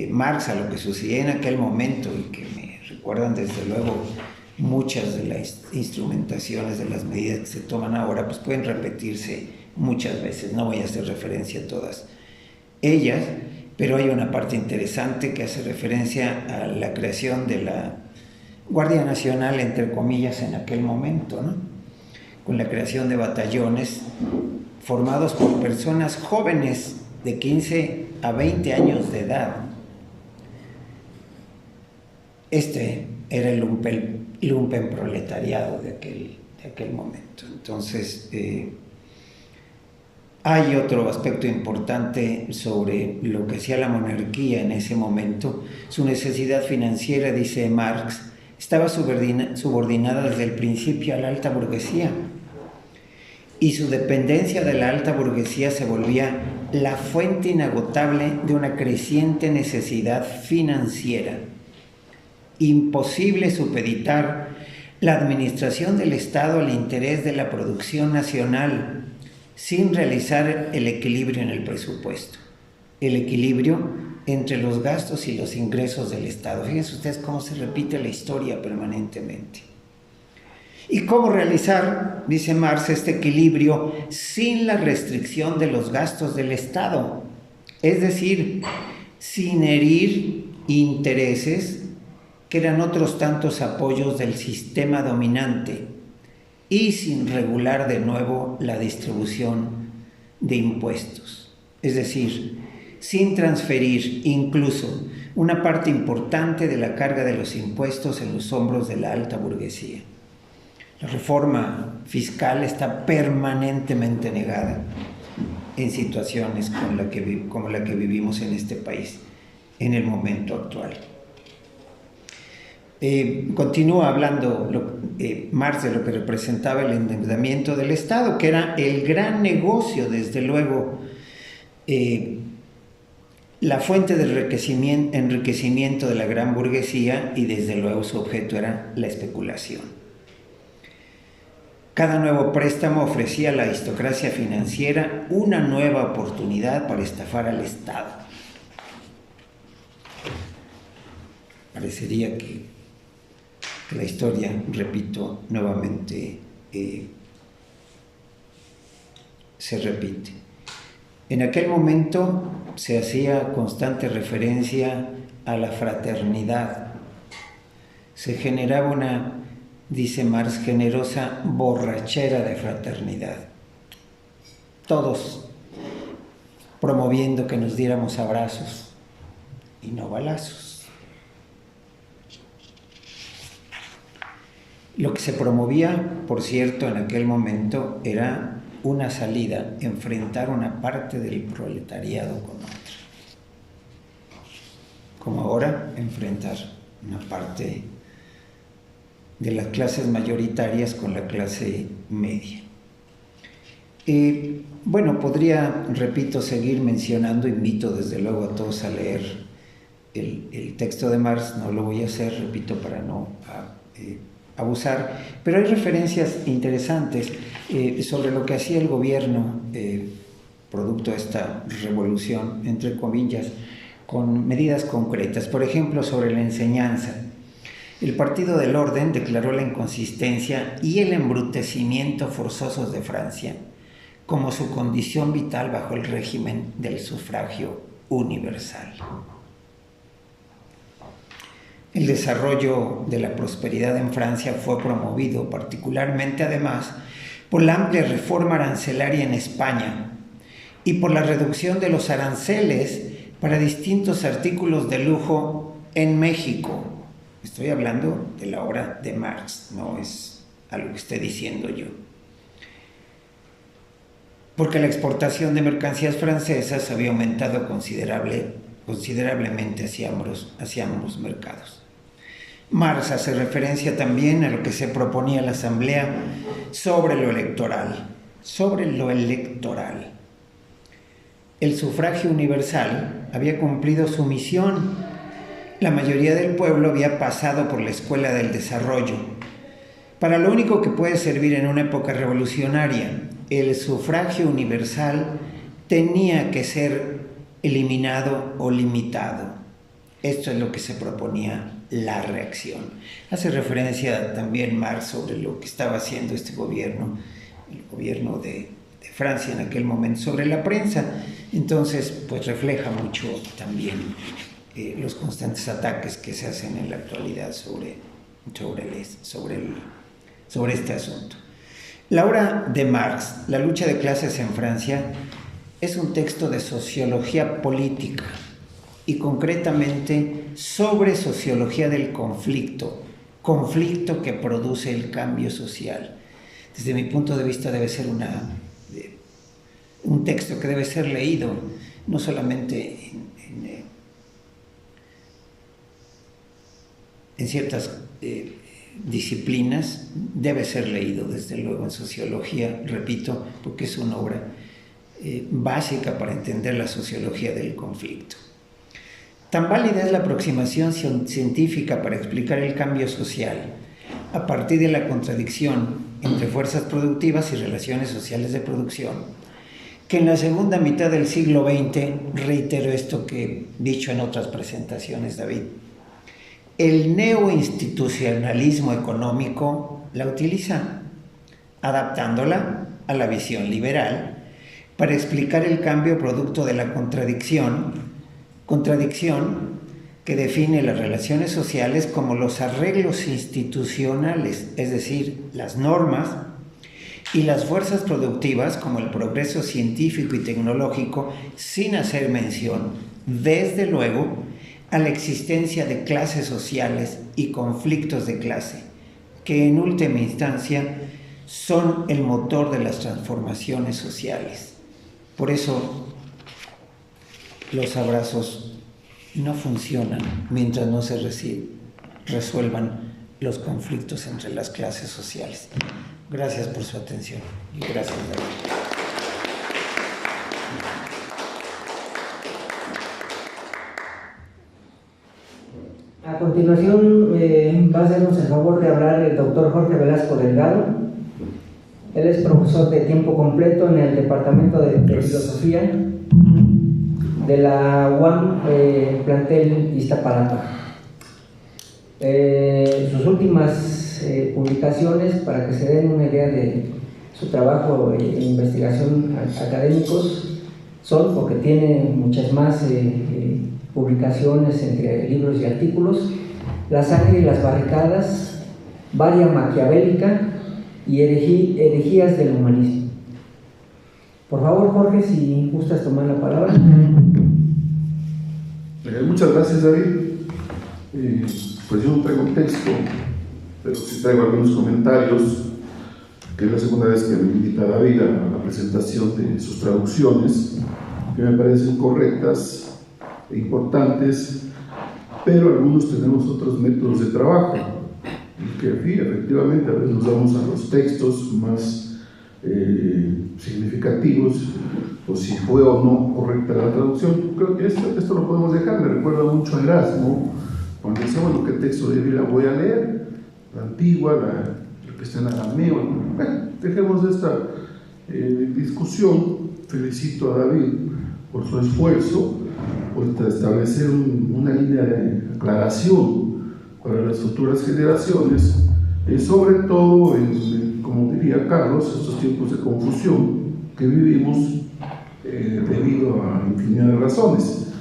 Marx a lo que sucedía en aquel momento y que me recuerdan desde luego muchas de las instrumentaciones de las medidas que se toman ahora, pues pueden repetirse muchas veces, no voy a hacer referencia a todas ellas, pero hay una parte interesante que hace referencia a la creación de la Guardia Nacional, entre comillas, en aquel momento, ¿no? Con la creación de batallones formados por personas jóvenes de 15 a 20 años de edad. Este era el lumpen proletariado de aquel momento. Entonces, hay otro aspecto importante sobre lo que hacía la monarquía en ese momento. Su necesidad financiera, dice Marx, estaba subordinada desde el principio a la alta burguesía, y su dependencia de la alta burguesía se volvía la fuente inagotable de una creciente necesidad financiera. Imposible supeditar la administración del Estado al interés de la producción nacional sin realizar el equilibrio en el presupuesto, el equilibrio entre los gastos y los ingresos del Estado. Fíjense ustedes cómo se repite la historia permanentemente. ¿Y cómo realizar, dice Marx, este equilibrio sin la restricción de los gastos del Estado? Es decir, sin herir intereses que eran otros tantos apoyos del sistema dominante y sin regular de nuevo la distribución de impuestos. Es decir, sin transferir incluso una parte importante de la carga de los impuestos en los hombros de la alta burguesía. La reforma fiscal está permanentemente negada en situaciones como la que vivimos en este país en el momento actual. Continúa hablando Marx de lo que representaba el endeudamiento del Estado, que era el gran negocio, desde luego, la fuente de enriquecimiento de la gran burguesía, y desde luego su objeto era la especulación. Cada nuevo préstamo ofrecía a la aristocracia financiera una nueva oportunidad para estafar al Estado. Parecería que la historia, repito, nuevamente se repite. En aquel momento se hacía constante referencia a la fraternidad. Se generaba una, dice Marx, generosa borrachera de fraternidad. Todos promoviendo que nos diéramos abrazos y no balazos. Lo que se promovía, por cierto, en aquel momento era una salida, enfrentar una parte del proletariado con otra. Como ahora, enfrentar una parte de las clases mayoritarias con la clase media. Bueno, podría, repito, seguir mencionando, invito desde luego a todos a leer el texto de Marx, no lo voy a hacer, repito, para no abusar, pero hay referencias interesantes sobre lo que hacía el gobierno, producto de esta revolución, entre comillas, con medidas concretas. Por ejemplo, sobre la enseñanza. El Partido del Orden declaró la inconsistencia y el embrutecimiento forzosos de Francia como su condición vital bajo el régimen del sufragio universal. El desarrollo de la prosperidad en Francia fue promovido particularmente, además, por la amplia reforma arancelaria en España y por la reducción de los aranceles para distintos artículos de lujo en México. Estoy hablando de la obra de Marx, no es algo que esté diciendo yo. Porque la exportación de mercancías francesas había aumentado considerablemente hacia ambos mercados. Marx hace referencia también a lo que se proponía la Asamblea sobre lo electoral. El sufragio universal había cumplido su misión. La mayoría del pueblo había pasado por la escuela del desarrollo. Para lo único que puede servir en una época revolucionaria, el sufragio universal tenía que ser eliminado o limitado. Esto es lo que se proponía la reacción. Hace referencia también Marx sobre lo que estaba haciendo este gobierno, el gobierno de Francia en aquel momento, sobre la prensa. Entonces, pues refleja mucho también los constantes ataques que se hacen en la actualidad sobre este asunto. La obra de Marx, La lucha de clases en Francia, es un texto de sociología política y concretamente sobre sociología del conflicto que produce el cambio social. Desde mi punto de vista debe ser un texto que debe ser leído, no solamente en ciertas disciplinas, debe ser leído desde luego en sociología, repito, porque es una obra básica para entender la sociología del conflicto. Tan válida es la aproximación científica para explicar el cambio social a partir de la contradicción entre fuerzas productivas y relaciones sociales de producción, que en la segunda mitad del siglo XX, reitero esto que he dicho en otras presentaciones, David, el neoinstitucionalismo económico la utiliza, adaptándola a la visión liberal para explicar el cambio producto de la contradicción que define las relaciones sociales como los arreglos institucionales, es decir, las normas, y las fuerzas productivas como el progreso científico y tecnológico, sin hacer mención, desde luego, a la existencia de clases sociales y conflictos de clase, que en última instancia son el motor de las transformaciones sociales. Por eso los abrazos no funcionan mientras no se resuelvan los conflictos entre las clases sociales. Gracias por su atención y gracias, David. A continuación va a hacernos el favor de hablar el doctor Jorge Velasco Delgado. Él es profesor de tiempo completo en el Departamento de Filosofía de la UAM, plantel Iztapalapa. Sus últimas publicaciones, para que se den una idea de su trabajo e investigación académicos, son, porque tiene muchas más publicaciones entre libros y artículos: La sangre y las barricadas, Varia maquiavélica y herejías del humanismo. Por favor, Jorge, si gustas tomar la palabra. Muchas gracias, David. Pues yo no traigo un texto, pero sí traigo algunos comentarios, que es la segunda vez que me invita David a la presentación de sus traducciones, que me parecen correctas e importantes, pero algunos tenemos otros métodos de trabajo, y que sí, efectivamente a veces nos vamos a los textos más significativos, o si fue o no correcta la traducción. Creo que esto lo podemos dejar. Me recuerda mucho a Erasmo, cuando dice, bueno, ¿qué texto de Biblia voy a leer? La antigua, la que está en arameo. Bueno, dejemos esta discusión. Felicito a David por su esfuerzo, por establecer una línea de aclaración para las futuras generaciones, sobre todo, como diría Carlos, estos tiempos de confusión que vivimos debido a infinidad de razones.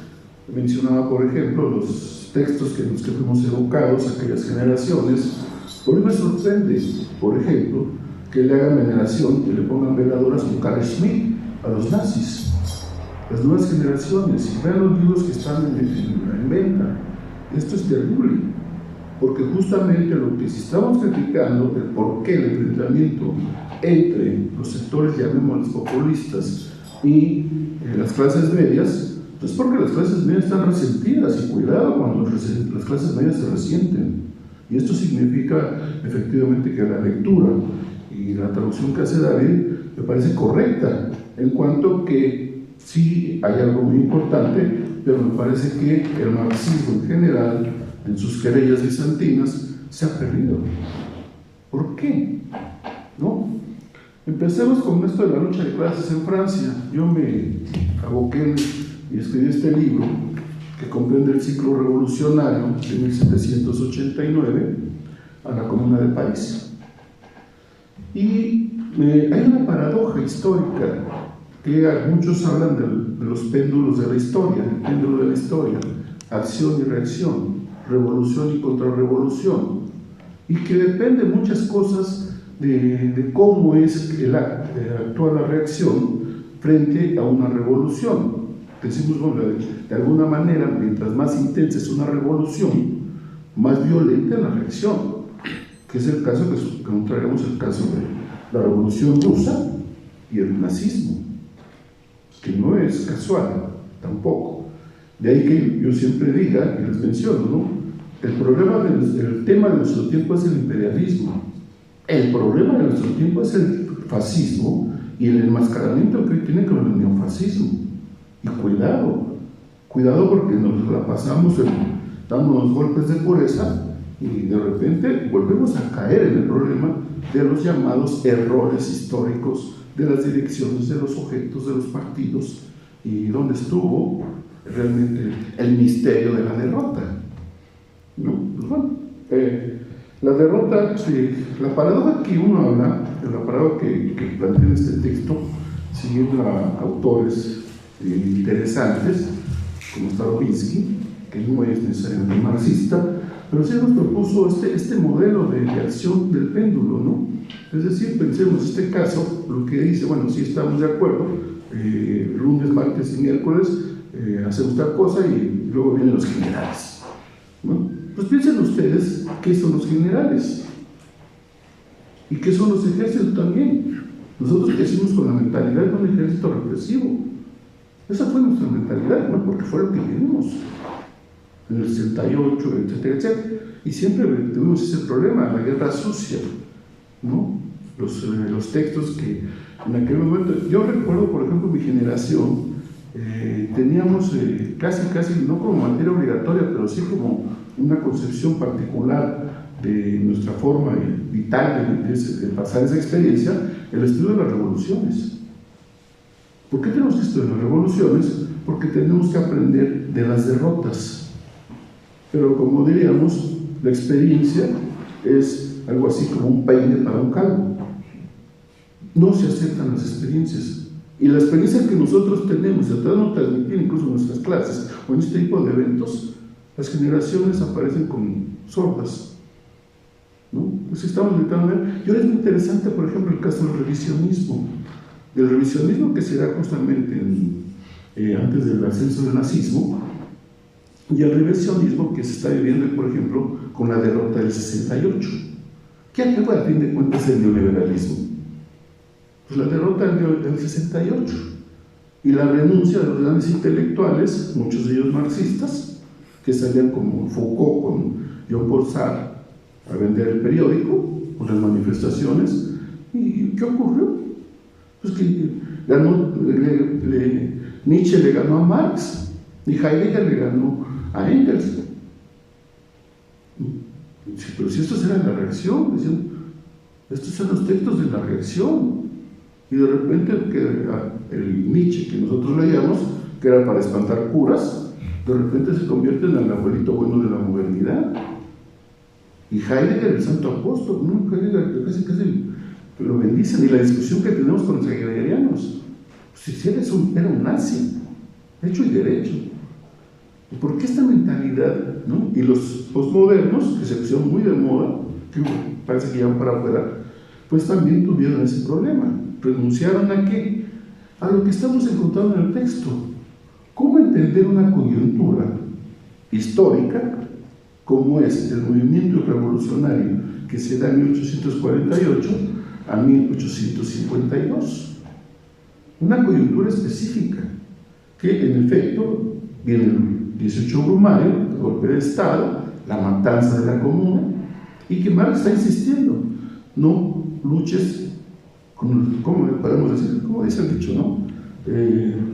Mencionaba, por ejemplo, los textos que los que fuimos educados, aquellas generaciones. Por mí me sorprende, por ejemplo, que le hagan veneración, que le pongan veladoras con Carl Schmitt a los nazis. Las nuevas generaciones, y vean los libros que están en venta. Esto es terrible, porque justamente lo que si estamos criticando, el porqué del enfrentamiento entre los sectores, llamémoslos populistas, y las clases medias, pues porque las clases medias están resentidas, y cuidado cuando las clases medias se resienten. Y esto significa efectivamente que la lectura y la traducción que hace David me parece correcta, en cuanto que sí hay algo muy importante, pero me parece que el marxismo en general, en sus querellas bizantinas, se ha perdido. ¿Por qué? ¿No? Empecemos con esto de la lucha de clases en Francia. Yo me aboqué y escribí este libro, que comprende el ciclo revolucionario de 1789 a la Comuna de París. Y hay una paradoja histórica, que muchos hablan de los péndulos de la historia, el péndulo de la historia, acción y reacción, revolución y contrarrevolución, y que depende muchas cosas de cómo es que actúa la reacción frente a una revolución. Decimos, bueno, de alguna manera, mientras más intensa es una revolución, más violenta es la reacción, que es el caso que traeremos, el caso de la Revolución Rusa y el nazismo, que no es casual tampoco. De ahí que yo siempre diga, y les menciono, ¿no? El tema de nuestro tiempo es el imperialismo. El problema de nuestro tiempo es el fascismo y el enmascaramiento que hoy tiene con el neofascismo. Y cuidado porque nos la pasamos dándonos golpes de pureza y de repente volvemos a caer en el problema de los llamados errores históricos de las direcciones de los objetos de los partidos y donde estuvo realmente el misterio de la derrota. ¿No? Pues bueno, la derrota, la paradoja que uno habla, la paradoja que plantea en este texto, siguiendo a autores interesantes, como Starobinsky, que no es necesariamente marxista, pero sí nos propuso este modelo de acción del péndulo, ¿no? Es decir, pensemos este caso, lo que dice, bueno, sí estamos de acuerdo, lunes, martes y miércoles hacemos tal cosa y luego vienen los generales, ¿no? Pues piensen ustedes qué son los generales y qué son los ejércitos también. Nosotros crecimos con la mentalidad de un ejército represivo. Esa fue nuestra mentalidad, ¿no? Porque fue lo que vivimos en el 68, etcétera, etcétera. Y siempre tuvimos ese problema, la guerra sucia, ¿no? Los textos que en aquel momento, yo recuerdo, por ejemplo, mi generación, teníamos casi, no como materia obligatoria, pero sí como una concepción particular de nuestra forma vital de pasar esa experiencia, el estudio de las revoluciones. ¿Por qué tenemos que estudiar las revoluciones? Porque tenemos que aprender de las derrotas. Pero como diríamos, la experiencia es algo así como un peine para un calvo. No se aceptan las experiencias. Y la experiencia que nosotros tenemos, tratando de transmitir incluso en nuestras clases o en este tipo de eventos, las generaciones aparecen como sordas, ¿no? Pues estamos intentando ver. Y ahora es muy interesante, por ejemplo, el caso del revisionismo. Del revisionismo que se da justamente antes del ascenso del nazismo, y el revisionismo que se está viviendo, por ejemplo, con la derrota del 68. ¿Qué fue, a fin de cuentas, el neoliberalismo? Pues la derrota del 68 y la renuncia de los grandes intelectuales, muchos de ellos marxistas, que salían como Foucault con Jean-Paul Sartre a vender el periódico, con las manifestaciones. ¿Y qué ocurrió? Pues que Nietzsche le ganó a Marx y Heidegger le ganó a Engels. Sí, pero si estos eran la reacción, decían, estos son los textos de la reacción. Y de repente el Nietzsche que nosotros leíamos, que era para espantar curas, de repente se convierte en el abuelito bueno de la modernidad. Y Heidegger, el santo apóstol, ¿no? Heidegger casi lo bendicen. Y la discusión que tenemos con los heideggerianos, si él era un nazi, hecho y derecho. ¿Y por qué esta mentalidad, ¿no? Y los postmodernos, que se pusieron muy de moda, que parece que ya van para afuera, pues también tuvieron ese problema. Renunciaron ¿a qué? A lo que estamos encontrando en el texto. ¿Cómo entender una coyuntura histórica como es el movimiento revolucionario que se da en 1848 a 1852? Una coyuntura específica que en efecto viene el 18 Brumario, el golpe de Estado, la matanza de la Comuna, y que Marx está insistiendo, no luches con, ¿cómo podemos decir? Como dice el dicho, ¿no?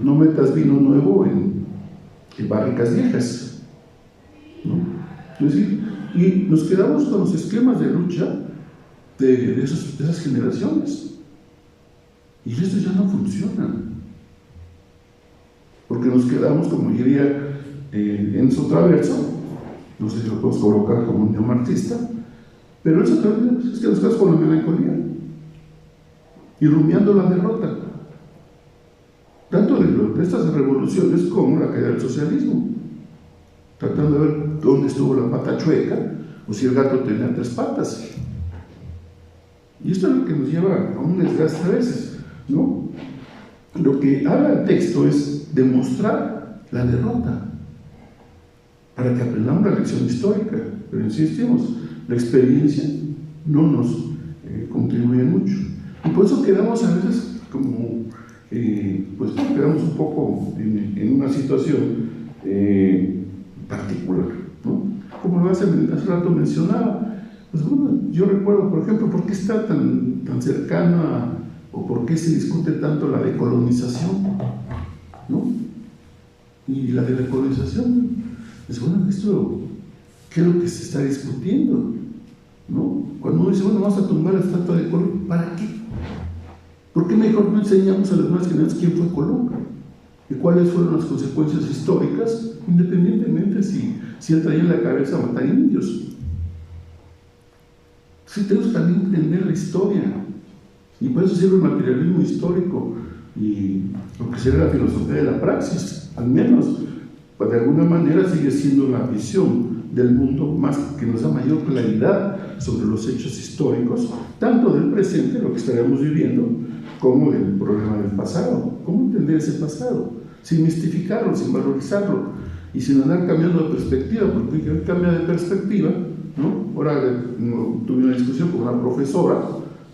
No metas vino nuevo en barricas viejas, ¿no? Es decir, y nos quedamos con los esquemas de lucha de esas generaciones, y estos ya no funcionan, porque nos quedamos, como diría Enzo Traverso, no sé si lo podemos colocar como un neomarxista, pero Enzo Traverso es que nos quedamos con la melancolía y rumiando la derrota, tanto de estas revoluciones como la caída del socialismo, tratando de ver dónde estuvo la pata chueca o si el gato tenía tres patas. Y esto es lo que nos lleva a un desgaste a veces, ¿no? Lo que habla el texto es demostrar la derrota para que aprendamos la lección histórica, pero insistimos, la experiencia no nos contribuye mucho. Y por eso quedamos a veces como, pues quedamos un poco en una situación particular, ¿no? Como hace rato mencionaba, pues bueno, yo recuerdo, por ejemplo, por qué está tan cercana o por qué se discute tanto la decolonización, ¿no? Y la de decolonización, pues bueno, esto, ¿qué es lo que se está discutiendo? ¿No? Cuando uno dice, bueno, vamos a tumbar la estatua de Colón, ¿para qué? ¿Por qué mejor no enseñamos a las nuevas generaciones quién fue Colón? ¿Y cuáles fueron las consecuencias históricas? Independientemente si él traía en la cabeza matar indios. Sí, tenemos que también entender la historia. Y por eso sirve el materialismo histórico y lo que sería la filosofía de la praxis, al menos, pues de alguna manera sigue siendo la visión del mundo más que nos da mayor claridad sobre los hechos históricos, tanto del presente, lo que estaremos viviendo, como del problema del pasado. ¿Cómo entender ese pasado? Sin mistificarlo, sin valorizarlo y sin andar cambiando de perspectiva, porque él cambia de perspectiva, ¿no? Ahora tuve una discusión con una profesora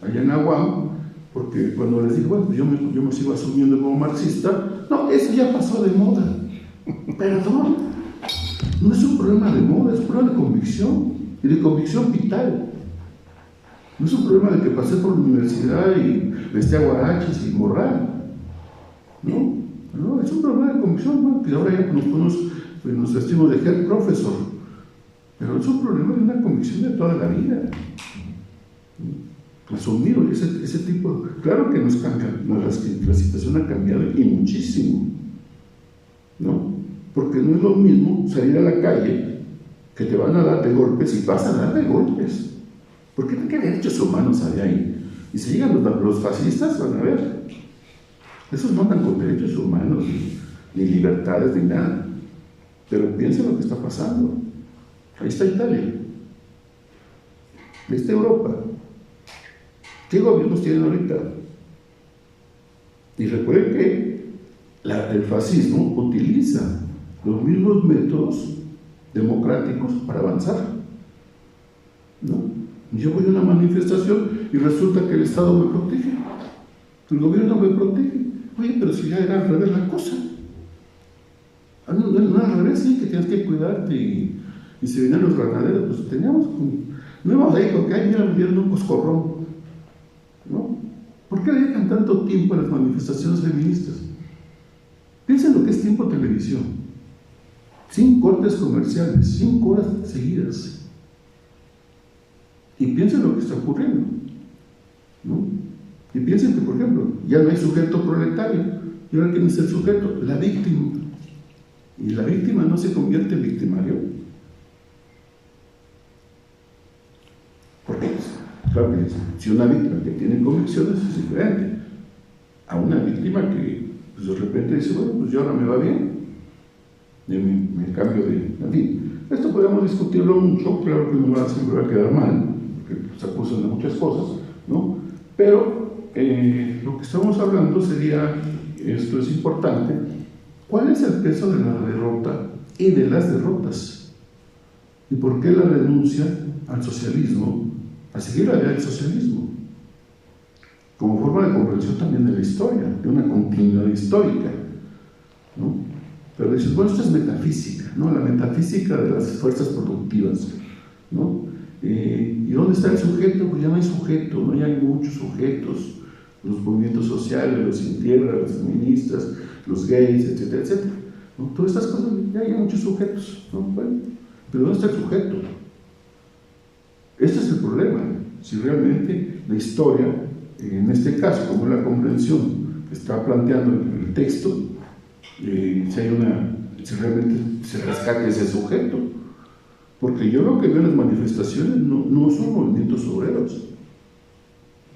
allá en Aguam, Porque cuando les digo, bueno, yo me sigo asumiendo como marxista, no, eso ya pasó de moda. Perdón, no es un problema de moda, es un problema de convicción, y de convicción vital. No es un problema de que pasé por la universidad y vestía guaraches y morral. No, es un problema de convicción, bueno, que ahora ya nos vestimos de head profesor. Pero es un problema de una convicción de toda la vida. Asumido ese tipo, claro que nos cambia, la situación ha cambiado y muchísimo, ¿no? Porque no es lo mismo salir a la calle, que te van a dar de golpes y vas a dar de golpes. ¿Por qué derechos humanos hay ahí? Y si llegan los fascistas, van a ver, esos no andan con derechos humanos, ni libertades, ni nada. Pero piensen lo que está pasando. Ahí está Italia, ahí está Europa. ¿Qué gobiernos tienen ahorita? Y recuerden que el fascismo utiliza los mismos métodos democráticos para avanzar, ¿no? Yo voy a una manifestación y resulta que el Estado me protege, el gobierno me protege. Oye, pero si ya era al revés la cosa. No al revés, sí, que tienes que cuidarte y si venían los granaderos, pues teníamos no íbamos ahí con que mira, me dieron un coscorrón, ¿no? ¿Por qué dedican tanto tiempo a las manifestaciones feministas? Piensen lo que es tiempo de televisión, sin cortes comerciales, 5 horas seguidas, y piensen lo que está ocurriendo, ¿no? Y piensen que, por ejemplo, ya no hay sujeto proletario, y ahora quién es el sujeto, la víctima, y la víctima no se convierte en victimario. Porque, claro que si una víctima que tiene convicciones es diferente a una víctima que pues, de repente dice, bueno, pues yo ahora me va bien, y me cambio de... En fin, esto podemos discutirlo mucho, claro que no siempre va a quedar mal, porque se acusan de muchas cosas, ¿no? Pero lo que estamos hablando sería, esto es importante, ¿cuál es el peso de la derrota y de las derrotas? ¿Y por qué la renuncia al socialismo, a seguir la idea del socialismo? Como forma de comprensión también de la historia, de una continuidad histórica, ¿no? Pero dices, bueno, esto es metafísica, ¿no? La metafísica de las fuerzas productivas, ¿no? ¿Y dónde está el sujeto? Pues ya no hay sujeto, no hay muchos sujetos, los movimientos sociales, los sin tierra, los feministas, los gays, etcétera, etcétera, ¿no? Todas estas cosas, ya hay muchos sujetos, ¿no? Bueno, pero ¿dónde está el sujeto? Este es el problema, si realmente la historia, en este caso, como la comprensión que está planteando el texto, si realmente se rescate ese sujeto. Porque yo lo que veo en las manifestaciones no son movimientos obreros,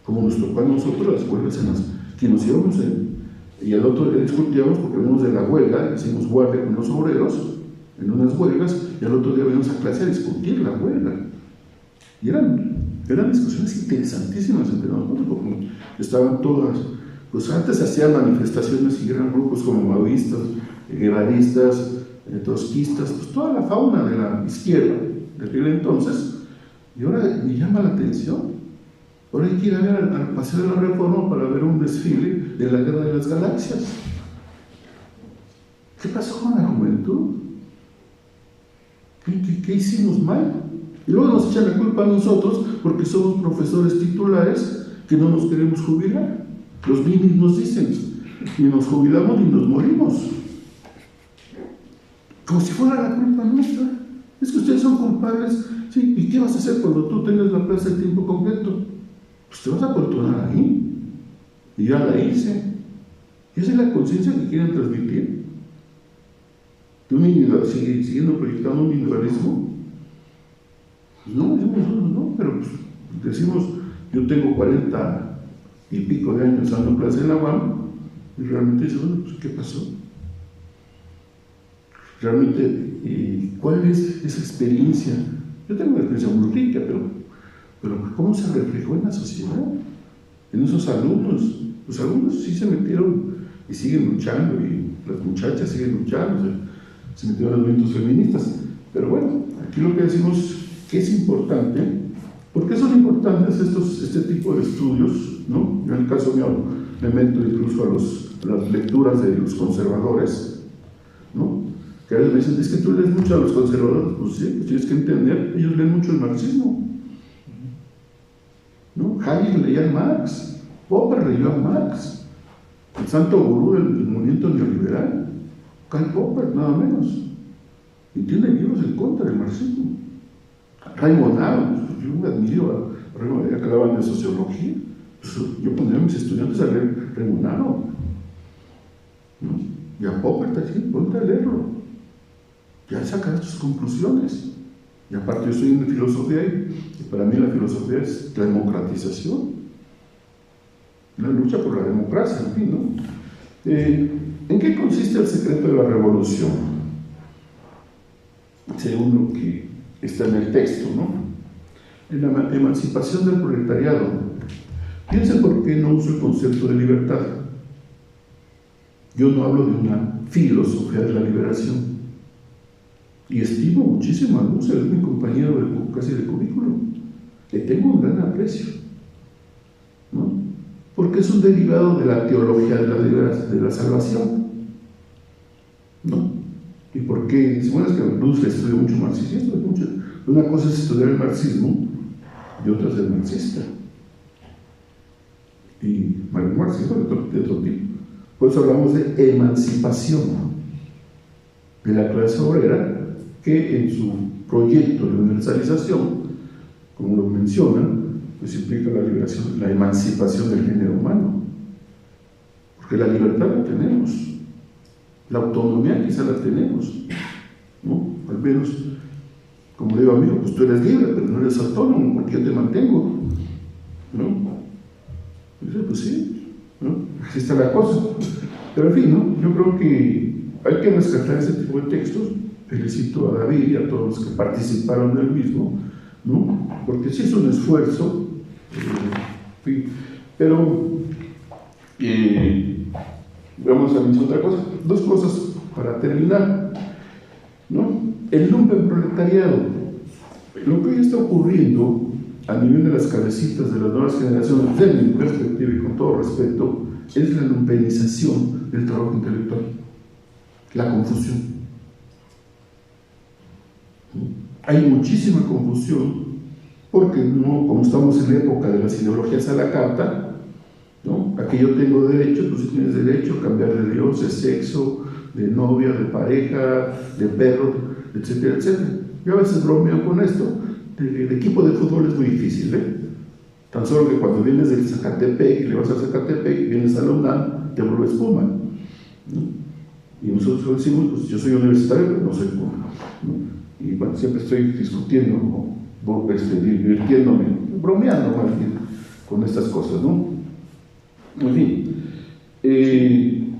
como nos tocó a nosotros las huelgas que nos íbamos y al otro día discutíamos porque venimos de la huelga, hicimos guardia con los obreros en unas huelgas, y al otro día venimos a clase a discutir la huelga. Y eran discusiones interesantísimas entre nosotros, porque estaban todas, pues antes se hacían manifestaciones y eran grupos como maoístas, guevaristas, trotskistas, pues toda la fauna de la izquierda de aquel entonces, y ahora me llama la atención. Ahora hay que ir a ver al Paseo de la Reforma para ver un desfile de la Guerra de las Galaxias. ¿Qué pasó con la juventud? ¿Qué hicimos mal? Y luego nos echan la culpa a nosotros porque somos profesores titulares que no nos queremos jubilar. Los ninis nos dicen, ni nos jubilamos ni nos morimos. Como si fuera la culpa nuestra. Es que ustedes son culpables, ¿sí? ¿Y qué vas a hacer cuando tú tengas la plaza de tiempo completo? Pues te vas a aportunar ahí. Y ya la hice. Y esa es la conciencia que quieren transmitir. Siguiendo proyectando un individualismo. No, decimos nosotros no, pero pues, decimos, yo tengo 40 y pico de años dando clase en la UAM, y realmente dice, bueno, pues ¿qué pasó? Realmente, ¿cuál es esa experiencia? Yo tengo una experiencia muy rica, pero ¿cómo se reflejó en la sociedad? En esos alumnos. Los alumnos sí se metieron y siguen luchando, y las muchachas siguen luchando, se metieron en los movimientos feministas. Pero bueno, aquí lo que decimos que es importante ¿Por qué son importantes este tipo de estudios, ¿no? Yo en el caso mío me meto incluso a las lecturas de los conservadores, ¿no? Que a veces me dicen, es que tú lees mucho a los conservadores. Pues sí, pues tienes que entender, ellos leen mucho el marxismo, ¿no? Hayek leía a Marx, Popper leyó a Marx, el santo gurú del movimiento neoliberal, Karl Popper, nada menos, y tiene libros en contra del marxismo. Raymond Aron, yo me admiro a Raymond, que hablaban de sociología, pues yo pondría a mis estudiantes a leer Raymond Aron, ¿no? Y a Popper también, ponte a leerlo, ya sacar tus conclusiones. Y aparte yo soy en filosofía y para mí la filosofía es la democratización, la lucha por la democracia, en fin, ¿no? ¿En qué consiste el secreto de la revolución? Según lo que está en el texto, ¿no? En la emancipación del proletariado. Piensen por qué no uso el concepto de libertad. Yo no hablo de una filosofía de la liberación. Y estimo muchísimo a Husserl, es mi compañero casi de cubículo. Le tengo un gran aprecio, ¿no? Porque es un derivado de la teología de la salvación, ¿no? ¿Y por qué? Bueno, es que Husserl estudió mucho marxismo. Una cosa es estudiar el marxismo y otra es el marxista. Y marxismo de otro tipo. Por eso hablamos de emancipación de la clase obrera, que en su proyecto de universalización, como lo mencionan, pues implica la liberación, la emancipación del género humano. Porque la libertad la tenemos, la autonomía quizá la tenemos, ¿no? Al menos, como digo, amigo, pues tú eres libre, pero no eres autónomo, porque yo te mantengo, ¿no? Y dice, pues sí, ¿no? Así está la cosa. Pero en fin, ¿no? Yo creo que hay que rescatar ese tipo de textos. Felicito a David y a todos los que participaron del mismo, ¿no? Porque sí es un esfuerzo, pero vamos a mencionar otra cosa, dos cosas para terminar, ¿no? El lumpenproletariado, lo que hoy está ocurriendo a nivel de las cabecitas de las nuevas generaciones, desde mi perspectiva y con todo respeto, es la lumpenización del trabajo intelectual, la confusión. Hay muchísima confusión porque no, como estamos en la época de las ideologías a la carta, ¿no? Aquí yo tengo derecho, tú sí tienes derecho a cambiar de Dios, de sexo, de novia, de pareja, de perro, etcétera, etcétera. Yo a veces bromeo con esto. El equipo de fútbol es muy difícil, ¿eh? Tan solo que cuando vienes del Zacatepec y le vas a Zacatepec, vienes a la UNAM, te vuelves Puma, ¿no? Y nosotros decimos, pues yo soy universitario, pero no soy Puma, ¿no? Y bueno, siempre estoy discutiendo, ¿no? Divirtiéndome, bromeando más bien con estas cosas, ¿no? En fin,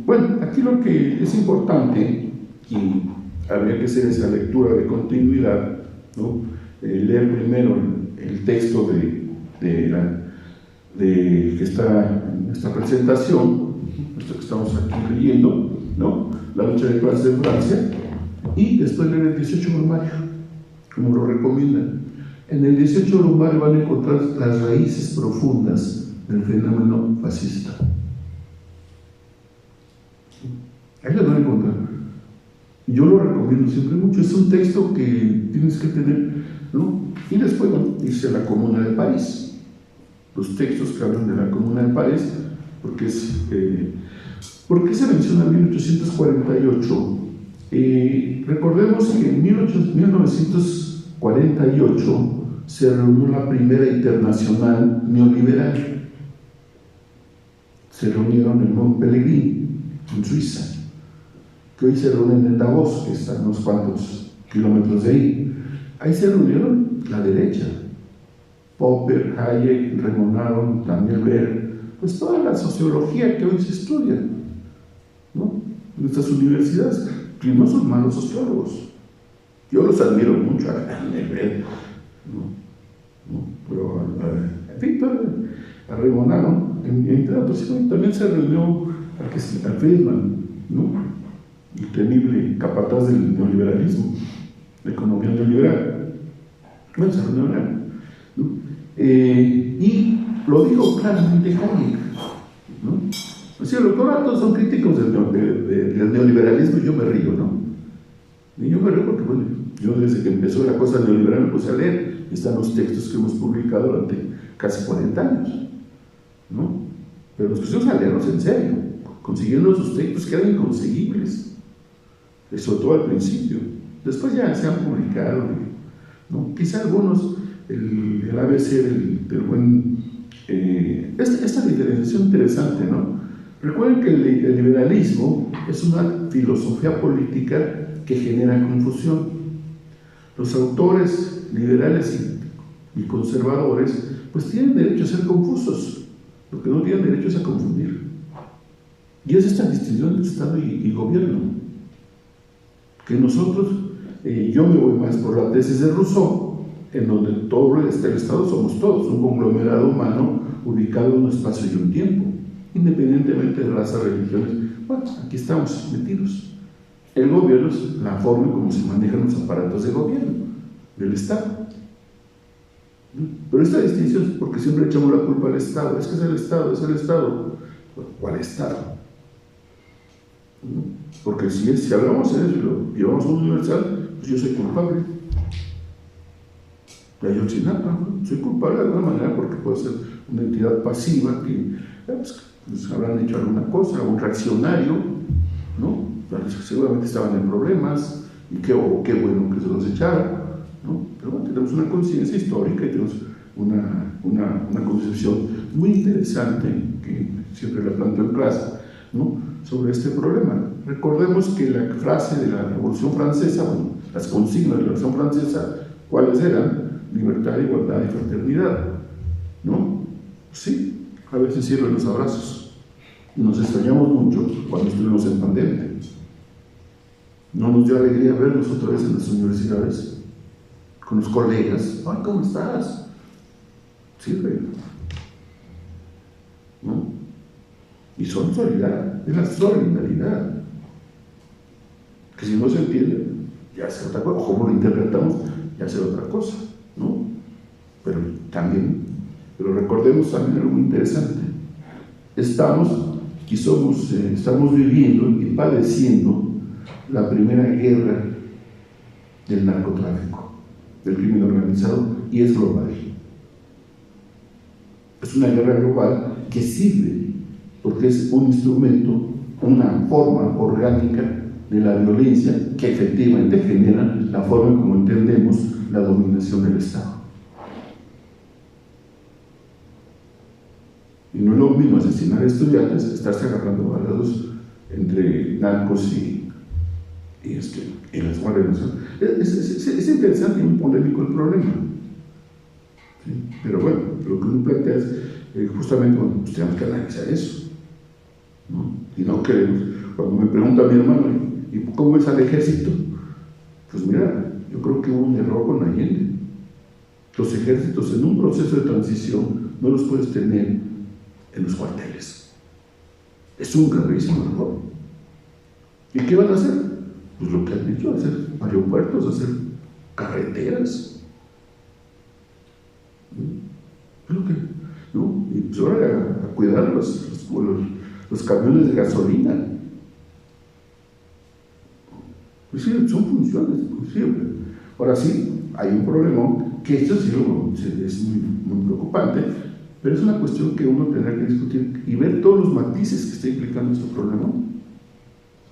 bueno, aquí lo que es importante, y habría que hacer esa lectura de continuidad, ¿no? Leer primero el texto que está en esta presentación, esto que estamos aquí leyendo, ¿no? La lucha de clases en Francia, y después leer el 18 Brumario, como lo recomiendan. En el 18 Brumario van a encontrar las raíces profundas del fenómeno fascista. Ahí lo van a encontrar. Yo lo recomiendo siempre mucho. Es un texto que tienes que tener, ¿no? Y después, bueno, irse a la Comuna de París. Los textos que hablan de la Comuna de París, porque ¿por qué se menciona 1848? Recordemos que en 1948 se reunió la primera internacional neoliberal. Se reunieron en Montpellier, en Suiza, que hoy se reúnen en Davos, que está a unos cuantos kilómetros de ahí. Ahí se reunieron la derecha, Popper, Hayek, Raymond Aron, Daniel Baer, pues toda la sociología que hoy se estudia, ¿no? En estas universidades, que no son malos sociólogos. Yo los admiro mucho a Daniel Baer, ¿no? Pero en fin, a Raymond Aron, entre otros, también se reunió a Friedman, ¿no? El temible capataz del neoliberalismo, la economía neoliberal. Bueno, se reunieron, ¿no? Y lo dijo claramente Hayek, ¿no? O sea, los todos son críticos del neoliberalismo y yo me río, ¿no? Y yo me río porque, bueno, yo desde que empezó la cosa neoliberal me puse a leer, están los textos que hemos publicado durante casi 40 años, ¿no? Pero nos pusimos a leerlos en serio, consiguiendo esos textos que eran inconseguibles, sobre todo al principio. Después ya se han publicado, ¿no? Quizá algunos, el ABC del buen... esta diferenciación interesante, ¿no? Recuerden que el liberalismo es una filosofía política que genera confusión. Los autores liberales y conservadores pues tienen derecho a ser confusos, lo que no tienen derecho es a confundir. Y es esta distinción entre Estado y gobierno, que nosotros, yo me voy más por la tesis de Rousseau, en donde todo el Estado somos todos, un conglomerado humano ubicado en un espacio y un tiempo, independientemente de razas, religiones. Bueno, aquí estamos metidos. El gobierno es la forma en cómo se manejan los aparatos de gobierno del Estado. Pero esta distinción es porque siempre echamos la culpa al Estado. Es que es el Estado, es el Estado. ¿Cuál Estado? Porque si hablamos en eso y lo llevamos a un universal, pues yo soy culpable. De Ayotzinapa, ¿no? Soy culpable de alguna manera porque puedo ser una entidad pasiva que pues habrán hecho alguna cosa, un reaccionario, ¿no? Seguramente estaban en problemas y qué bueno que se los echaron, ¿no? Pero bueno, tenemos una conciencia histórica y tenemos una concepción muy interesante que siempre la planteo en clase, ¿no? Sobre este problema. Recordemos que la frase de la Revolución Francesa, bueno, las consignas de la Revolución Francesa, ¿cuáles eran? Libertad, igualdad y fraternidad, ¿no? Sí, a veces sirven los abrazos. Nos extrañamos mucho cuando estuvimos en pandemia. No nos dio alegría vernos otra vez en las universidades, con los colegas. ¡Ay, cómo estás! Sirve, ¿no? Y son solidaridad, es la solidaridad. Que si no se entiende, ya será otra cosa. ¿Cómo lo interpretamos? Ya será otra cosa, ¿no? Pero recordemos también algo muy interesante. Estamos viviendo y padeciendo la primera guerra del narcotráfico, del crimen organizado, y es global. Es una guerra global que sirve porque es un instrumento, una forma orgánica de la violencia que efectivamente genera la forma como entendemos la dominación del Estado. Y no es lo mismo asesinar a estudiantes, estarse agarrando balazos entre narcos y las Guardias Nacionales. Es interesante y muy polémico el problema. ¿Sí? Pero bueno, lo que uno plantea es justamente, bueno, pues tenemos que analizar eso, ¿no? Y no queremos. Cuando me pregunta mi hermano, ¿y cómo es al ejército? Pues mira, yo creo que hubo un error con Allende. Los ejércitos en un proceso de transición no los puedes tener en los cuarteles. Es un gravísimo error. ¿Y qué van a hacer? Pues lo que han dicho, hacer aeropuertos, hacer carreteras. Creo que, ¿no? Y pues ahora a cuidar los camiones de gasolina. Pues sí, son funciones, pues sí. Ahora sí, hay un problema, que esto sí es muy preocupante, pero es una cuestión que uno tendrá que discutir y ver todos los matices que está implicando este problema.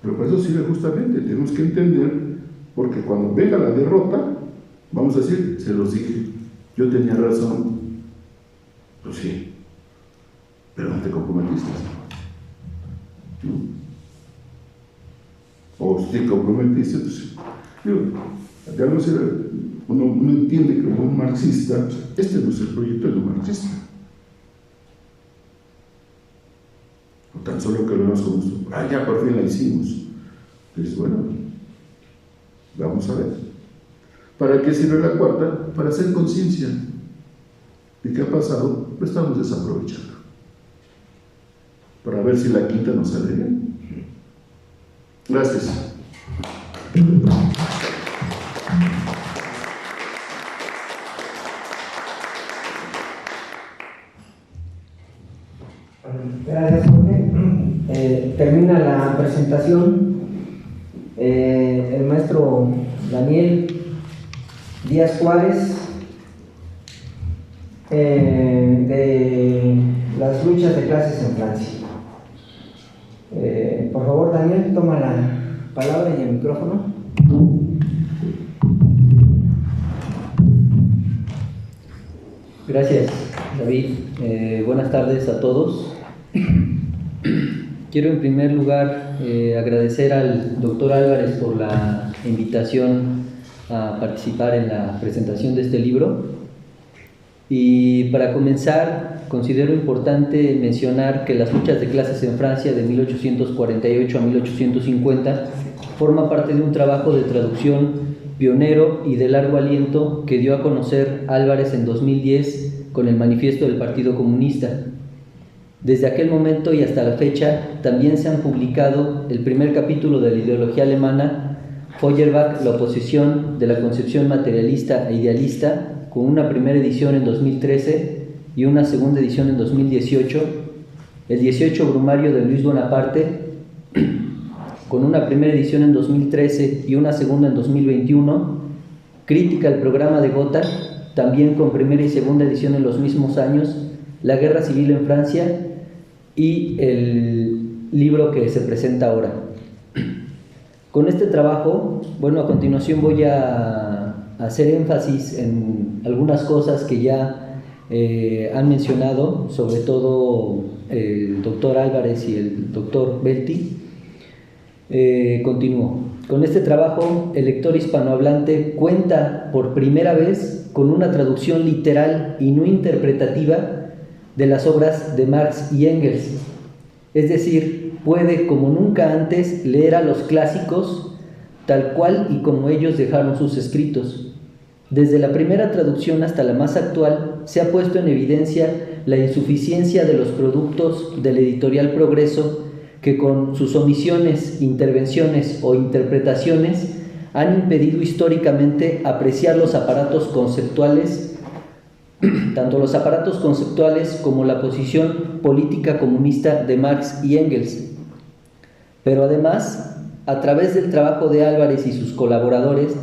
Pero para eso sirve justamente, tenemos que entender, porque cuando venga la derrota, vamos a decir, se los dije, yo tenía razón, pues sí, pero no te comprometiste, ¿no? O si te comprometiste, pues digo, de algo uno entiende que como un marxista, este no es el proyecto de un marxista. O tan solo que lo vemos como ya por fin la hicimos. Entonces, bueno, vamos a ver. ¿Para qué sirve la cuarta? Para hacer conciencia de qué ha pasado, lo estamos desaprovechando. Para ver si la quinta nos sale bien. Gracias. Jorge. Termina la presentación el maestro Daniel Díaz Juárez de las luchas de clases en Francia. Por favor, Daniel, toma la palabra y el micrófono. Gracias, David. Buenas tardes a todos. Quiero en primer lugar agradecer al doctor Álvarez por la invitación a participar en la presentación de este libro. Y para comenzar, considero importante mencionar que las luchas de clases en Francia de 1848 a 1850 forma parte de un trabajo de traducción pionero y de largo aliento que dio a conocer Álvarez en 2010 con el Manifiesto del Partido Comunista. Desde aquel momento y hasta la fecha también se han publicado el primer capítulo de la ideología alemana, Feuerbach, la oposición de la concepción materialista e idealista, con una primera edición en 2013 y una segunda edición en 2018, el 18 Brumario de Luis Bonaparte, con una primera edición en 2013 y una segunda en 2021, Crítica al programa de Gotha, también con primera y segunda edición en los mismos años, La Guerra Civil en Francia y el libro que se presenta ahora. Con este trabajo, a continuación voy a hacer énfasis en algunas cosas que ya han mencionado, sobre todo el doctor Álvarez y el doctor Belti. Continúo. Con este trabajo, el lector hispanohablante cuenta por primera vez con una traducción literal y no interpretativa de las obras de Marx y Engels. Es decir, puede como nunca antes leer a los clásicos tal cual y como ellos dejaron sus escritos. Desde la primera traducción hasta la más actual, se ha puesto en evidencia la insuficiencia de los productos de la editorial Progreso, que con sus omisiones, intervenciones o interpretaciones han impedido históricamente apreciar los aparatos conceptuales, tanto los aparatos conceptuales como la posición política comunista de Marx y Engels. Pero además, a través del trabajo de Álvarez y sus colaboradores,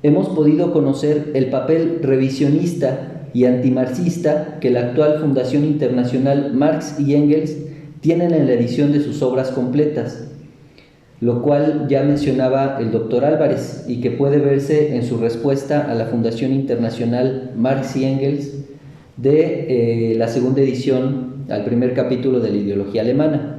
hemos podido conocer el papel revisionista y antimarxista que la actual Fundación Internacional Marx y Engels tienen en la edición de sus obras completas, lo cual ya mencionaba el doctor Álvarez y que puede verse en su respuesta a la Fundación Internacional Marx y Engels de la segunda edición al primer capítulo de la ideología alemana.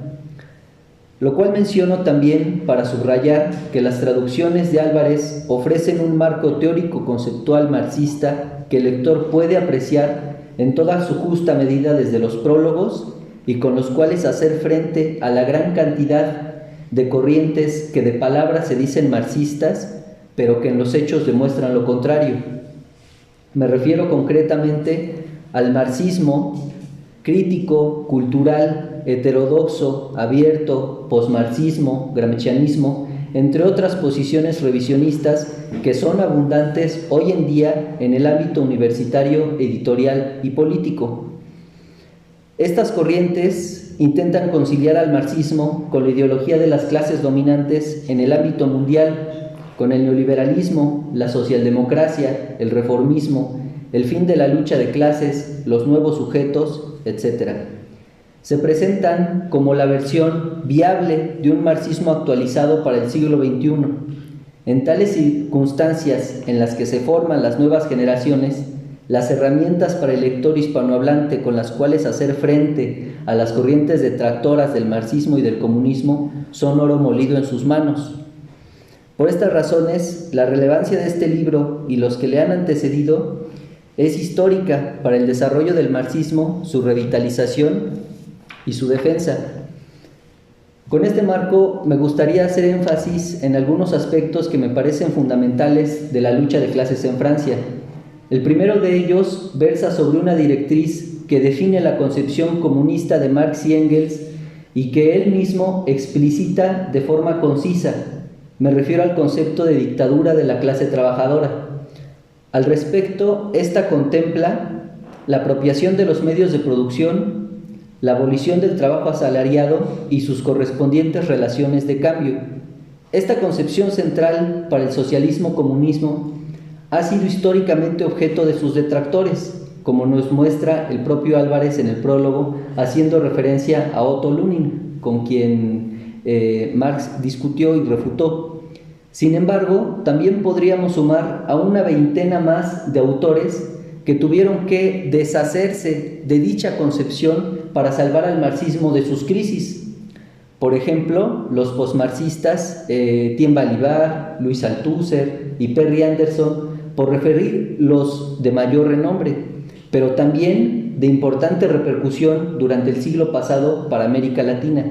Lo cual menciono también para subrayar que las traducciones de Álvarez ofrecen un marco teórico-conceptual marxista que el lector puede apreciar en toda su justa medida desde los prólogos y con los cuales hacer frente a la gran cantidad de corrientes que de palabras se dicen marxistas, pero que en los hechos demuestran lo contrario. Me refiero concretamente al marxismo crítico, cultural, heterodoxo, abierto, posmarxismo, gramscianismo, entre otras posiciones revisionistas que son abundantes hoy en día en el ámbito universitario, editorial y político. Estas corrientes intentan conciliar al marxismo con la ideología de las clases dominantes en el ámbito mundial, con el neoliberalismo, la socialdemocracia, el reformismo, el fin de la lucha de clases, los nuevos sujetos, etc. Se presentan como la versión viable de un marxismo actualizado para el siglo XXI. En tales circunstancias en las que se forman las nuevas generaciones, las herramientas para el lector hispanohablante con las cuales hacer frente a las corrientes detractoras del marxismo y del comunismo son oro molido en sus manos. Por estas razones, la relevancia de este libro y los que le han antecedido es histórica para el desarrollo del marxismo, su revitalización y su defensa. Con este marco me gustaría hacer énfasis en algunos aspectos que me parecen fundamentales de la lucha de clases en Francia. El primero de ellos versa sobre una directriz que define la concepción comunista de Marx y Engels y que él mismo explicita de forma concisa. Me refiero al concepto de dictadura de la clase trabajadora. Al respecto, esta contempla la apropiación de los medios de producción, la abolición del trabajo asalariado y sus correspondientes relaciones de cambio. Esta concepción central para el socialismo-comunismo ha sido históricamente objeto de sus detractores, como nos muestra el propio Álvarez en el prólogo, haciendo referencia a Otto Lunin, con quien Marx discutió y refutó. Sin embargo, también podríamos sumar a una veintena más de autores que tuvieron que deshacerse de dicha concepción para salvar al marxismo de sus crisis. Por ejemplo, los posmarxistas Etienne Balibar, Luis Althusser y Perry Anderson, por referir los de mayor renombre, pero también de importante repercusión durante el siglo pasado para América Latina.